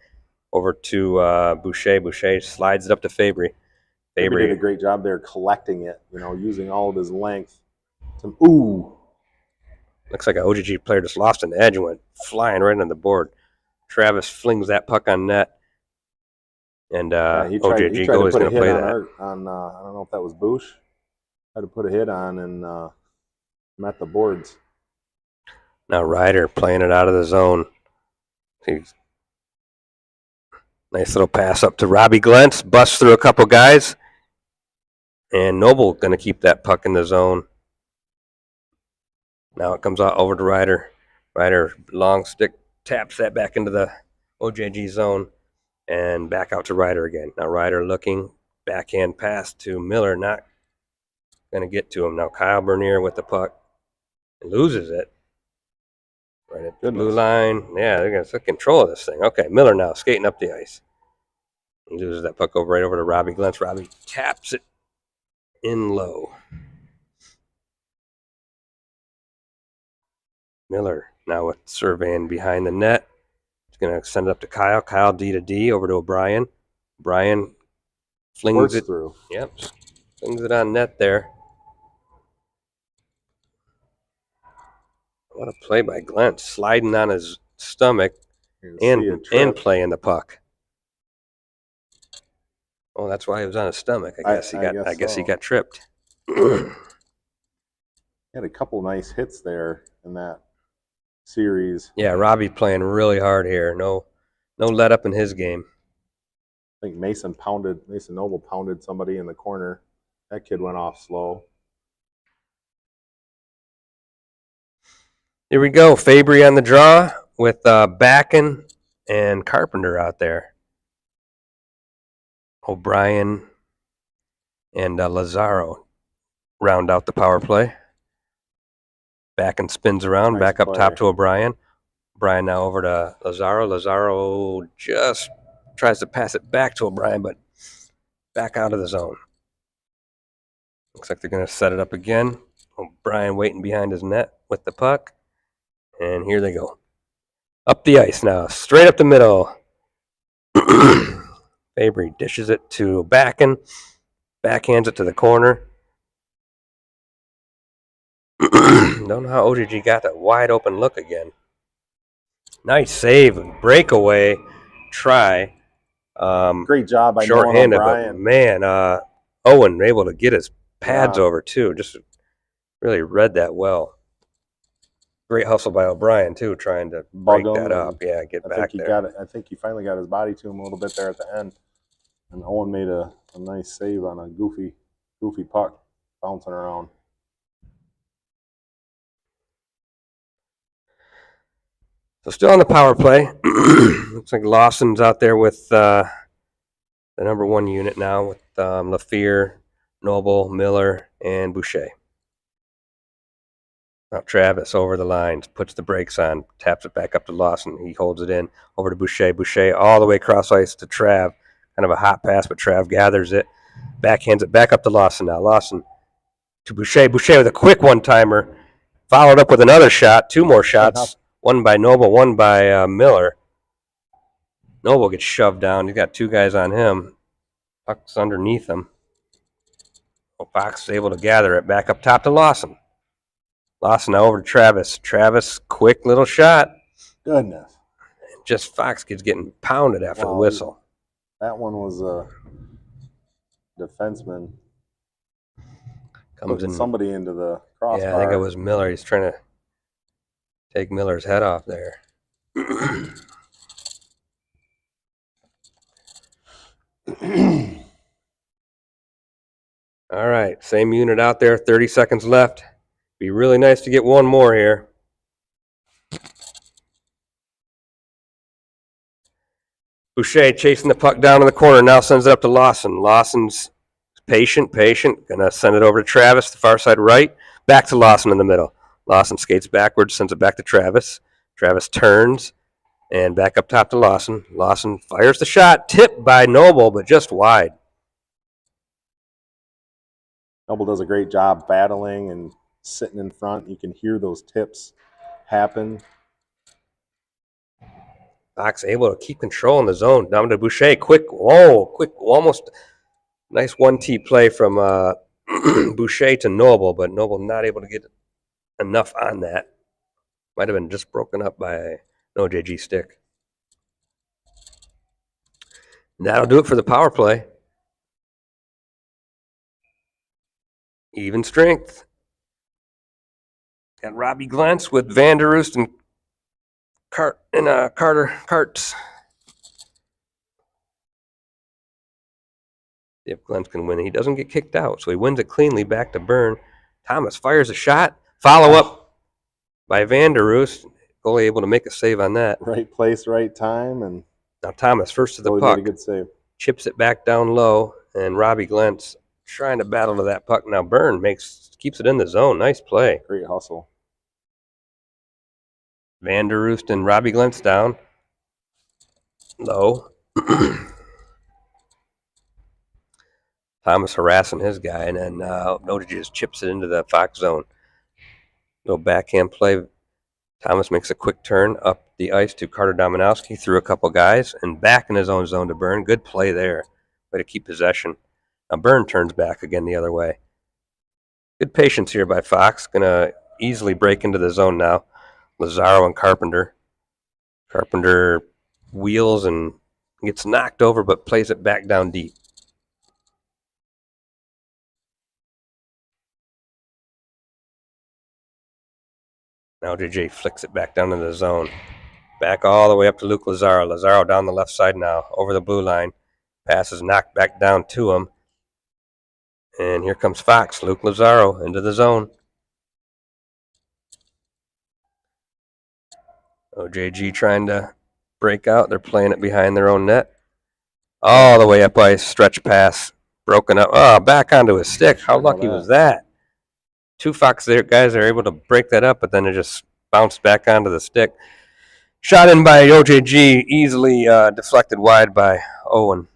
Over to Boucher. Boucher slides it up to Fabry. Fabry did a great job there collecting it, using all of his length. Ooh. Looks like an OJG player just lost an edge and went flying right on the board. Travis flings that puck on net, and OJG goalie is going to play that. I don't know if that was Bush. Tried to put a hit on and met the boards. Now Ryder playing it out of the zone. Nice little pass up to Robbie Glentz. Busts through a couple guys. And Noble going to keep that puck in the zone. Now it comes out over to Ryder. Ryder, long stick, taps that back into the OJG zone. And back out to Ryder again. Now Ryder looking. Backhand pass to Miller. Not going to get to him. Now Kyle Bernier with the puck. Loses it. Right at the blue line. Yeah, they're going to take control of this thing. Okay, Miller now skating up the ice. He loses that puck right over to Robbie Glentz. Robbie taps it in low. Miller now with surveying behind the net. He's going to send it up to Kyle. Kyle D to D over to O'Brien. O'Brien flings it through. Yep, flings it on net there. What a play by Glentz, sliding on his stomach and playing the puck. Oh, that's why he was on his stomach. I guess he got tripped. He had a couple nice hits there in that series. Yeah, Robbie playing really hard here. No let up in his game. I think Mason Noble pounded somebody in the corner. That kid went off slow. Here we go. Fabry on the draw with Backen and Carpenter out there. O'Brien and Lazaro round out the power play. Backen spins around, back up top to O'Brien. O'Brien now over to Lazaro. Lazaro just tries to pass it back to O'Brien, but back out of the zone. Looks like they're going to set it up again. O'Brien waiting behind his net with the puck. And here they go. Up the ice now, straight up the middle. Fabry dishes it to Backen. Backhands it to the corner. Don't know how OJG got that wide open look again. Nice save, breakaway, try. Great job by shorthanded, but man, Owen able to get his pads over too. Just really read that well. Great hustle by O'Brien too, trying to break that up. Yeah, get back there. I think he finally got his body to him a little bit there at the end, and Owen made a nice save on a goofy puck bouncing around. So still on the power play. Looks like Lawson's out there with the number one unit now with LaFear, Noble, Miller, and Boucher. Now Travis over the lines, puts the brakes on, taps it back up to Lawson. He holds it in over to Boucher. Boucher all the way across ice to Trav. Kind of a hot pass, but Trav gathers it, backhands it back up to Lawson. Now Lawson to Boucher. Boucher with a quick one-timer, followed up with another shot, two more shots, one by Noble, one by Miller. Noble gets shoved down. He's got two guys on him. Puck's underneath him. Fox is able to gather it back up top to Lawson. Lawson now over to Travis. Travis, quick little shot. Goodness. Just Fox gets getting pounded after the whistle. That one was a defenseman. Comes in somebody into the crossbar. Yeah, I think it was Miller. He's trying to take Miller's head off there. All right, same unit out there, 30 seconds left. Be really nice to get one more here. Boucher chasing the puck down in the corner, now sends it up to Lawson. Lawson's patient, gonna send it over to Travis, the far side right, back to Lawson in the middle. Lawson skates backwards, sends it back to Travis. Travis turns, and back up top to Lawson. Lawson fires the shot, tipped by Noble, but just wide. Noble does a great job battling and sitting in front. You can hear those tips happen. Fox able to keep control in the zone. Down to Boucher. Quick, almost nice 1-T play from Boucher to Noble, but Noble not able to get enough on that. Might have been just broken up by an OJG stick. And that'll do it for the power play. Even strength. Got Robbie Glentz with Van der Roost and Carter Karts. If Glentz can win, he doesn't get kicked out, so he wins it cleanly back to Byrne. Thomas fires a shot. Follow up by Van der Roost. Goalie able to make a save on that. Right place, right time, and now Thomas first to the puck. Made a good save. Chips it back down low, and Robbie Glentz trying to battle to that puck. Now Byrne keeps it in the zone. Nice play. Great hustle. Van der Roost and Robbie Glentz down low. Thomas harassing his guy, and then OJG just chips it into the Fox zone. Little backhand play. Thomas makes a quick turn up the ice to Carter Dominowski through a couple guys and back in his own zone to Byrne. Good play there. Way to keep possession. Now Byrne turns back again the other way. Good patience here by Fox. Going to easily break into the zone now. Lazaro and Carpenter. Carpenter wheels and gets knocked over but plays it back down deep. Now JJ flicks it back down into the zone. Back all the way up to Luke Lazaro. Lazaro down the left side now, over the blue line. Pass is knocked back down to him. And here comes Fox. Luke Lazaro into the zone. OJG trying to break out. They're playing it behind their own net. All the way up ice. Stretch pass. Broken up. Oh, back onto his stick. How lucky was that? Two Fox guys are able to break that up, but then it just bounced back onto the stick. Shot in by OJG, easily deflected wide by Owen.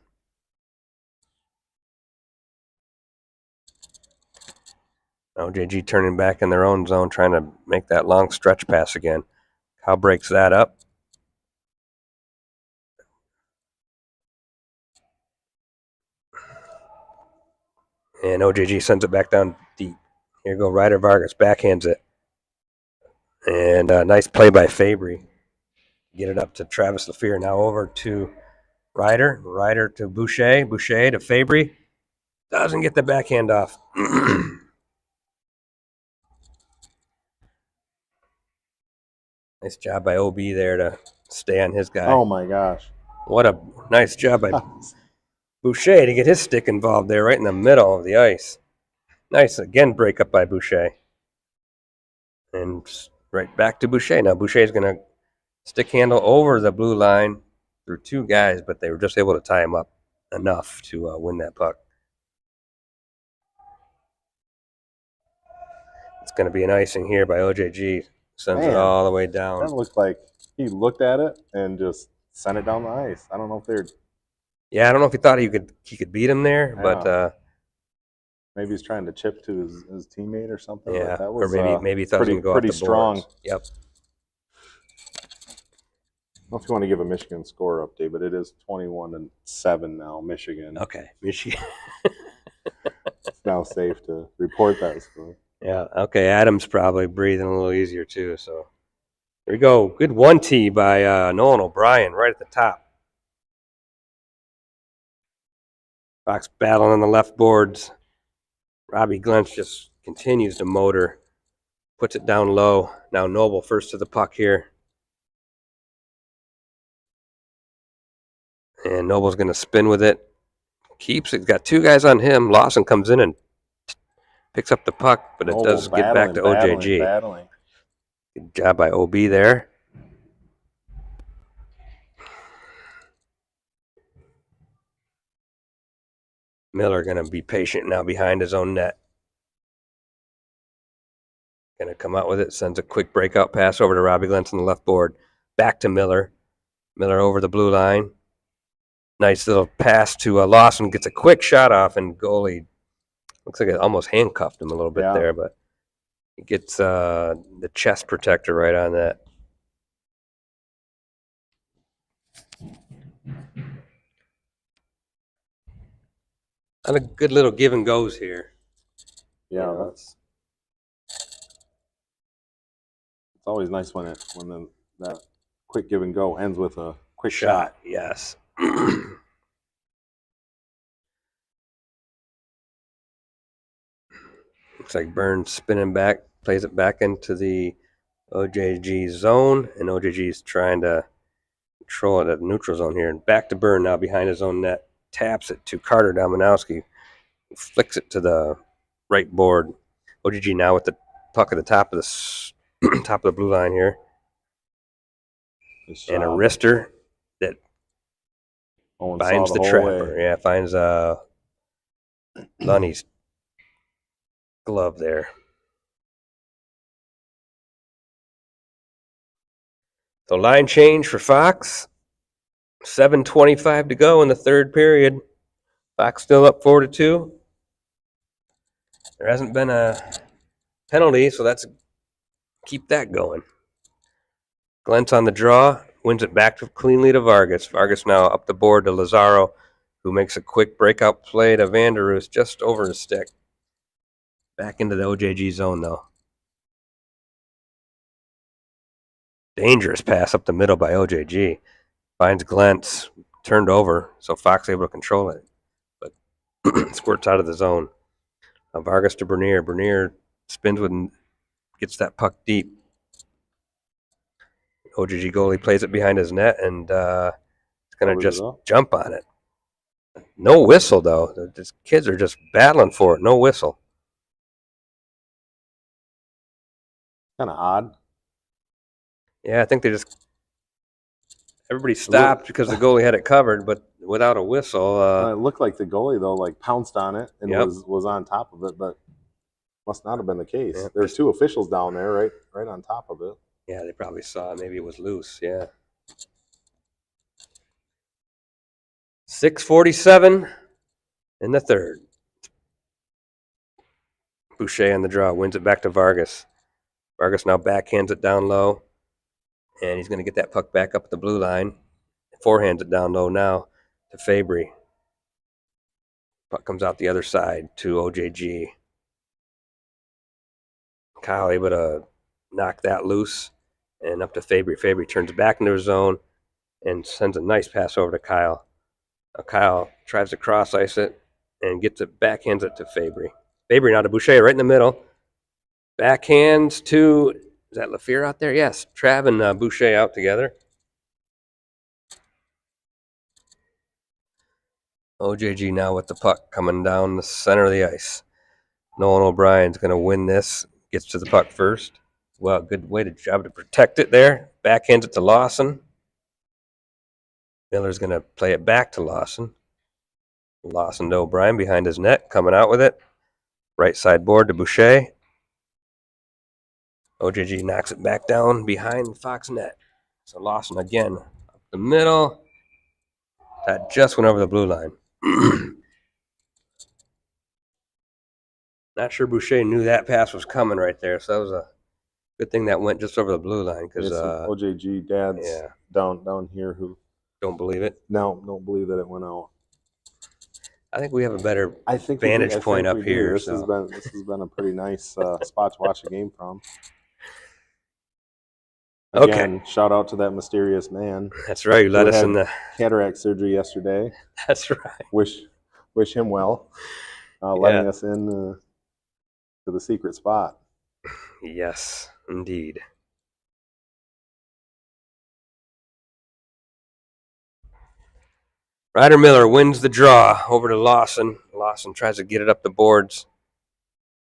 OJG turning back in their own zone, trying to make that long stretch pass again. Kyle breaks that up. And OJG sends it back down deep. Here go Ryder Vargas, backhands it. And a nice play by Fabry. Get it up to Travis LaFear. Now over to Ryder. Ryder to Boucher. Boucher to Fabry. Doesn't get the backhand off. Nice job by OB there to stay on his guy. Oh, my gosh. What a nice job by Boucher to get his stick involved there right in the middle of the ice. Nice, again, break up by Boucher. And right back to Boucher. Now Boucher's going to stick handle over the blue line through two guys, but they were just able to tie him up. enough to win that puck. It's going to be an icing here by OJG. Sends it Man, all the way that down. looked like he looked at it and just sent it down the ice. I don't know if they're Yeah, I don't know if he thought he could beat him there, but maybe he's trying to chip to his teammate or something. yeah, But that or was maybe he thought pretty he was going to go pretty off the strong. boards. Yep. I don't know if you want to give a Michigan score update, but it is 21-7 now. Michigan. Okay, Michigan. It's now safe to report that score. Yeah. Okay, Adam's probably breathing a little easier too. So here we go. Good 1T by Nolan O'Brien right at the top. Fox battling on the left boards. Robbie Glentz just continues to motor. Puts it down low. Now Noble first to the puck here. And Noble's going to spin with it. Keeps it. Got two guys on him. Lawson comes in and picks up the puck, but it does get back to OJG. Battling. Good job by OB there. Miller going to be patient now behind his own net. Going to come out with it. Sends a quick breakout pass over to Robbie Glentz on the left board. Back to Miller. Miller over the blue line. Nice little pass to Lawson. Gets a quick shot off, and goalie looks like it almost handcuffed him a little bit there, but he gets the chest protector right on that. And a good little give and goes here. Yeah, You know, it's always nice when that quick give and go ends with a quick shot. Yes. Looks like Burns spinning back, plays it back into the OJG zone, and OJG is trying to control it at the neutral zone here. And back to Burn now behind his own net. Taps it to Carter Dominowski. Flicks it to the right board. OJG now with the puck at the top of the blue line here. And a wrister that finds the trapper. Yeah, finds Lunny's glove there. So line change for Fox. 7:25 to go in the third period. Fox still up 4-2. There hasn't been a penalty, so that's keep that going. Glentz on the draw, wins it back cleanly to Vargas. Vargas now up the board to Lazaro, who makes a quick breakout play to Vanderus just over his stick. Back into the OJG zone, though. Dangerous pass up the middle by OJG. Finds Glentz, turned over, so Fox able to control it. But squirts out of the zone. Vargas to Bernier. Bernier spins with and gets that puck deep. OJG goalie plays it behind his net, and it's going to just jump on it. No whistle, though. The kids are just battling for it. No whistle. Kind of odd. Yeah, I think everybody stopped because the goalie had it covered, but without a whistle. It looked like the goalie, though, pounced on it and was on top of it, but must not have been the case. Yeah, There's two officials down there right on top of it. Yeah, they probably saw it. Maybe it was loose, yeah. 6:47 in the third. Boucher on the draw, wins it back to Vargas. Vargas now backhands it down low, and he's going to get that puck back up the blue line. Forehands it down low now to Fabry. Puck comes out the other side to OJG. Kyle able to knock that loose and up to Fabry. Fabry turns back into his zone and sends a nice pass over to Kyle. Now Kyle tries to cross ice it and gets it, backhands it to Fabry. Fabry now to Boucher right in the middle. Backhands to, is that LaFleur out there? Yes, Trav and Boucher out together. OJG now with the puck coming down the center of the ice. Nolan O'Brien's going to win this. Gets to the puck first. Well, good way to job to protect it there. Backhands it to Lawson. Miller's going to play it back to Lawson. Lawson to O'Brien behind his net, coming out with it. Right side board to Boucher. OJG knocks it back down behind Fox net. So Lawson again up the middle. That just went over the blue line. Not sure Boucher knew that pass was coming right there. So that was a good thing that went just over the blue line. Because OJG dads down here who don't believe it. No, don't believe that it went out. I think we have a better vantage point up here. This has been a pretty nice spot to watch the game from. Again, shout out to that mysterious man. That's right. You let us in the cataract surgery yesterday. That's right. Wish him well. Letting us in to the secret spot. Yes, indeed. Ryder Miller wins the draw over to Lawson. Lawson tries to get it up the boards.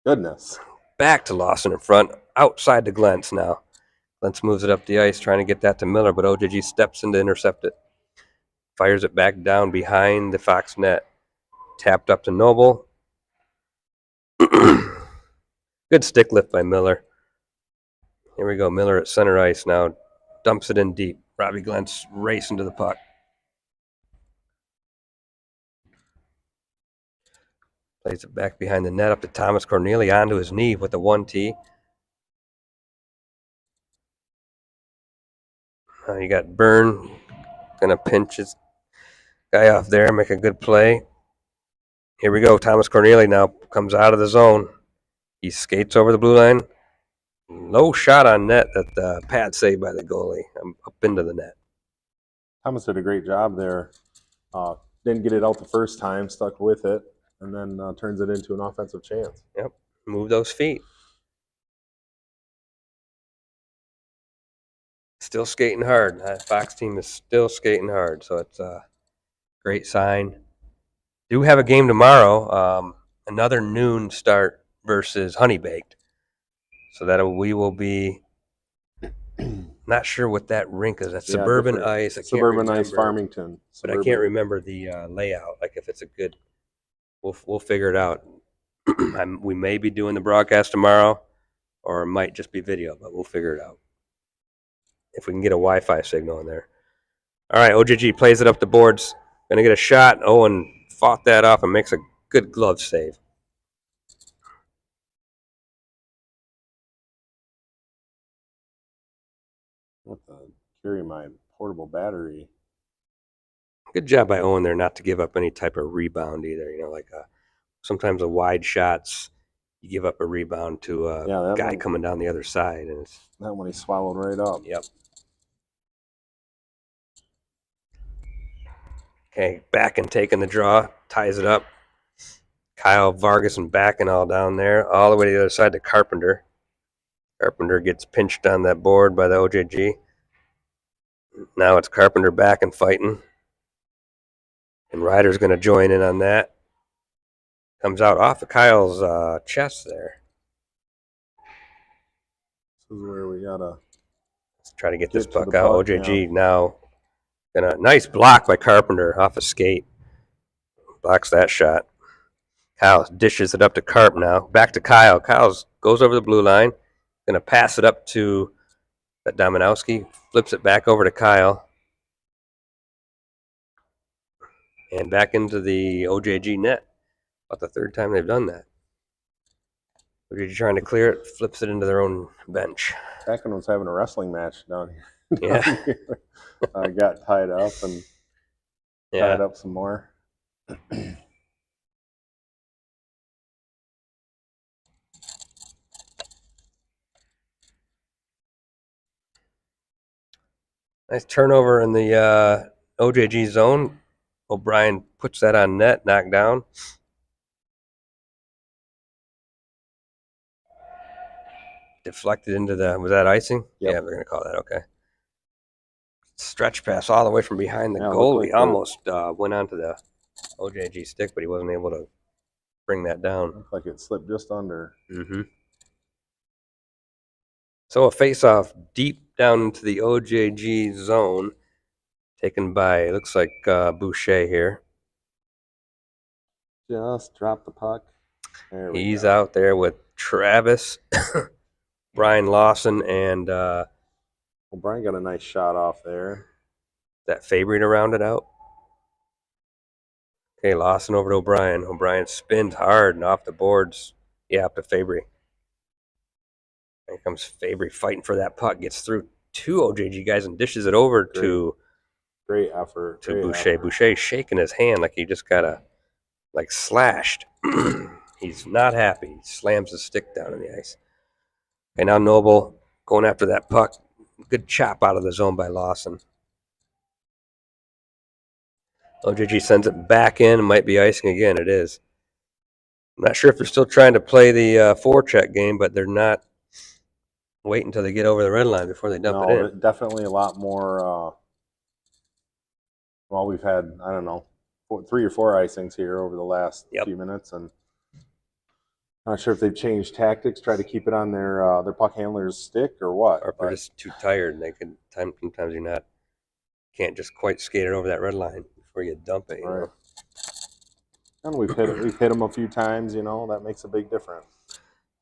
Goodness. Back to Lawson in front, outside to Glentz now. Glentz moves it up the ice, trying to get that to Miller, but OJG steps in to intercept it. Fires it back down behind the Fox net. Tapped up to Noble. Good stick lift by Miller. Here we go. Miller at center ice now. Dumps it in deep. Robbie Glentz racing to the puck. Plays it back behind the net up to Thomas Corneli onto his knee with the 1T. You got Byrne. Going to pinch his guy off there, make a good play. Here we go. Thomas Corneli now comes out of the zone. He skates over the blue line. Low shot on net that pad saved by the goalie. Up into the net. Thomas did a great job there. Didn't get it out the first time, stuck with it, and then turns it into an offensive chance. Yep. Move those feet. Still skating hard. That Fox team is still skating hard, so it's a great sign. Do have a game tomorrow. Another noon start versus Honey Baked. So that we will be not sure what that rink is. That's Suburban Ice. Suburban Ice, Farmington. But I can't remember the layout. Like if it's a good, we'll figure it out. We may be doing the broadcast tomorrow, or it might just be video, but we'll figure it out if we can get a Wi-Fi signal in there. All right, OJG plays it up the boards. Going to get a shot. Owen fought that off and makes a good glove save. I have to carry my portable battery. Good job by Owen there not to give up any type of rebound either. You know, like sometimes the wide shots, you give up a rebound to a guy coming down the other side. And that one he swallowed right up. Yep. Okay, back and taking the draw, ties it up. Kyle Vargas and back and all down there, all the way to the other side to Carpenter. Carpenter gets pinched on that board by the OJG. Now it's Carpenter back and fighting. And Ryder's going to join in on that. Comes out off of Kyle's chest there. This is where we got to try to get this puck out. OJG now. Nice block by Carpenter off a skate. Blocks that shot. Kyle dishes it up to Carp now. Back to Kyle. Kyle goes over the blue line. Going to pass it up to Dominowski. Flips it back over to Kyle. And back into the OJG net. About the third time they've done that. OJG trying to clear it. Flips it into their own bench. Kraken was having a wrestling match down here. Yeah. I got tied up and tied up some more. Nice turnover in the OJG zone. O'Brien puts that on net, knocked down. Deflected into was that icing? Yep. Yeah, we're going to call that, okay. Stretch pass all the way from behind the goalie. Almost went onto the OJG stick, but he wasn't able to bring that down. Looked like it slipped just under. Mm-hmm. So a face-off deep down into the OJG zone, taken by, looks like Boucher here. Just drop the puck. There we He's go. out there with Travis, Brian Lawson, and Well, Brian got a nice shot off there. that Fabry to round it out. Okay, Lawson over to O'Brien. O'Brien spins hard and off the boards. Yeah, up to Fabry. Here comes Fabry fighting for that puck. Gets through two OJG guys and dishes it over to Great effort. to Great Boucher. effort. Boucher shaking his hand like he just got slashed. He's not happy. He slams his stick down in the ice. Okay, now Noble going after that puck. Good chop out of the zone by Lawson. OJG sends it back in. Might be icing again. It is. I'm not sure if they're still trying to play the forecheck game, but they're not. Wait until they get over the red line before they dump it in. Definitely a lot more. Well, we've had, I don't know, 3 or 4 icings here over the last few minutes, and not sure if they've changed tactics, try to keep it on their puck handler's stick or what. Or if they're just too tired and they can. Sometimes you're not. Can't just quite skate it over that red line before you dump it. You know? And we've hit them a few times. That makes a big difference.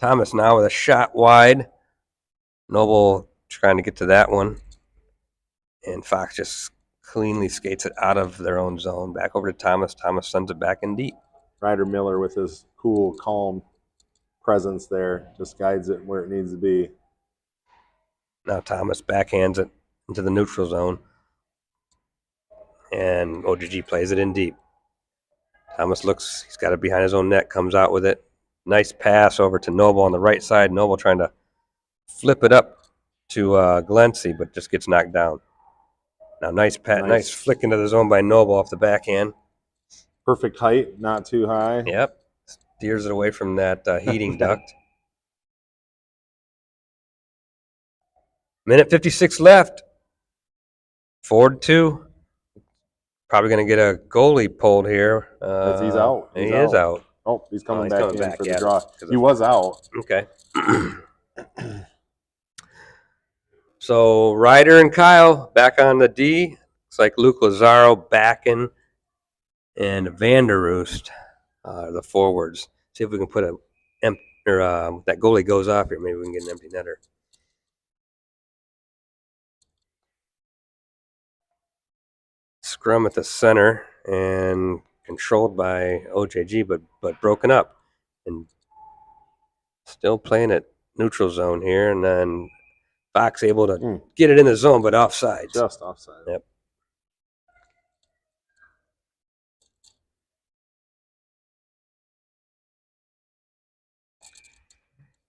Thomas now with a shot wide. Noble trying to get to that one, and Fox just cleanly skates it out of their own zone. Back over to Thomas. Thomas sends it back in deep. Ryder Miller with his cool, calm presence there just guides it where it needs to be. Now Thomas backhands it into the neutral zone, and OJG plays it in deep. Thomas looks, he's got it behind his own net, comes out with it. Nice pass over to Noble on the right side. Noble trying to flip it up to Glency, but just gets knocked down. Now nice flick into the zone by Noble off the backhand. Perfect height, not too high. Yep. Steers it away from that heating duct. Minute 56 left. 4-2. Probably going to get a goalie pulled here. He's out. He is out. Oh, he's coming back for the yeah, draw. He was out. Okay. So Ryder and Kyle back on the D. Looks like Luke Lazaro, Backen, and Vanderoost, the forwards. See if we can put that goalie goes off here. Maybe we can get an empty netter. Scrum at the center and controlled by OJG, but broken up and still playing at neutral zone here. And then Fox able to get it in the zone, but offside. Just offside. Yep.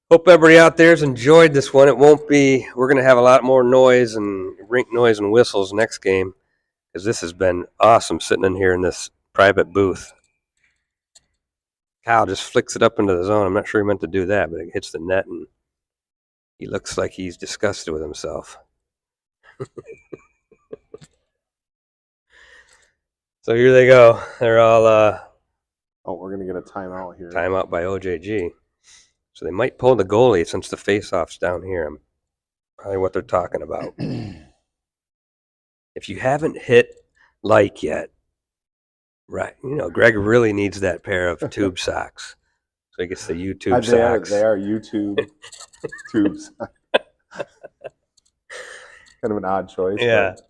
Hope everybody out there has enjoyed this one. It won't be. We're going to have a lot more noise and rink noise and whistles next game, because this has been awesome sitting in here in this private booth. Kyle just flicks it up into the zone. I'm not sure he meant to do that, but it hits the net, and he looks like he's disgusted with himself. So here they go. They're all... we're going to get a timeout here. Timeout by OJG. So they might pull the goalie since the face-off's down here. Probably what they're talking about. If you haven't hit like yet, right, Greg really needs that pair of tube socks. So he gets the YouTube socks. They are YouTube tubes. Kind of an odd choice. Yeah. But.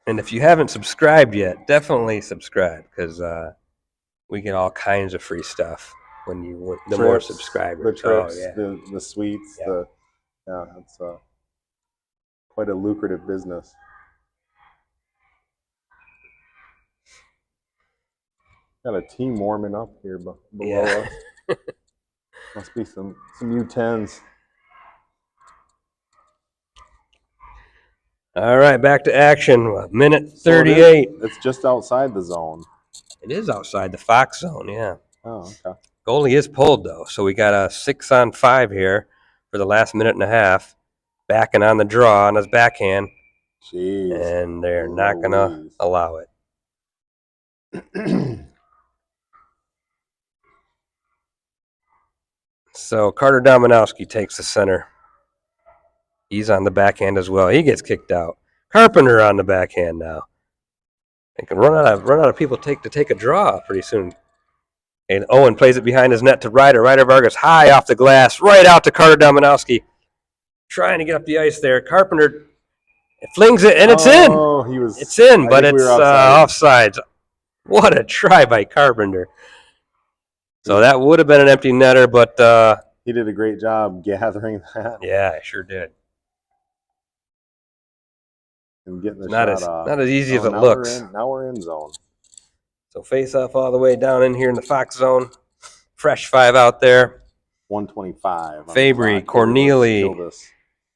And if you haven't subscribed yet, definitely subscribe, because we get all kinds of free stuff when the more subscribers. The trips, the sweets, it's quite a lucrative business. Got a team warming up here below us. Must be some U10s. All right, back to action. Minute 38. It's just outside the zone. It is outside the Fox zone, yeah. Oh, okay. Goalie is pulled, though, so we got a 6-on-5 here for the last minute and a half. Backing on the draw on his backhand. Jeez. And they're not going to allow it. So Carter Dominowski takes the center. He's on the backhand as well. He gets kicked out. Carpenter on the backhand now. They can run out of people to take a draw pretty soon. And Owen plays it behind his net to Ryder. Ryder Vargas high off the glass, right out to Carter Dominowski. Trying to get up the ice there. Carpenter flings it, and it's in. It's in, but it's offsides. What a try by Carpenter. So that would have been an empty netter, but he did a great job gathering that. Yeah, I sure did. And getting the shot off. Not as easy as it looks. Now we're in zone. So face off all the way down in here in the Fox zone. Fresh 5 out there. 125. Fabry, Corneli,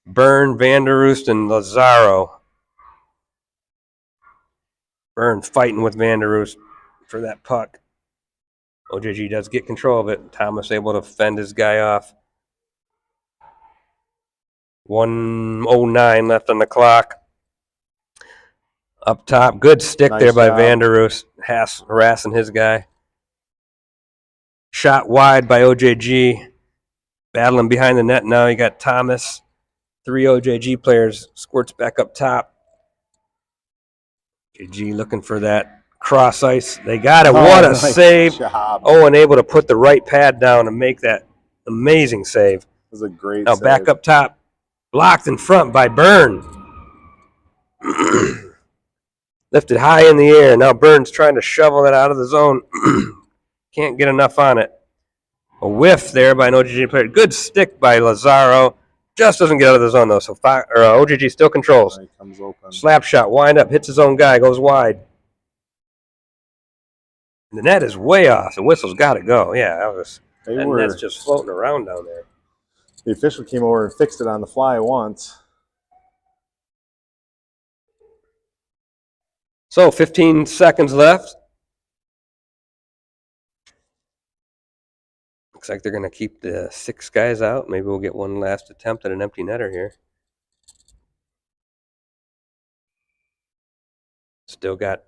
Byrne, Vanderoost, and Lazaro. Byrne fighting with Vanderoost for that puck. OJG does get control of it. Thomas able to fend his guy off. 1:09 left on the clock. Up top, good stick there by Vanderoost. Harassing his guy. Shot wide by OJG. Battling behind the net now. You got Thomas. 3 OJG players. Squirts back up top. OJG looking for that cross ice. They got it. What a save. Owen able to put the right pad down and make that amazing save. It was a great save. Now back up top. Blocked in front by Byrne. Lifted high in the air. Now Byrne's trying to shovel that out of the zone. Can't get enough on it. A whiff there by an OJG player. Good stick by Lazaro. Just doesn't get out of the zone, though. So OJG still controls. He comes open. Slap shot. Wind up. Hits his own guy. Goes wide. The net is way off. The whistle's got to go. Yeah, that net's just floating around down there. The official came over and fixed it on the fly once. So 15 seconds left. Looks like they're going to keep the 6 guys out. Maybe we'll get one last attempt at an empty netter here. Still got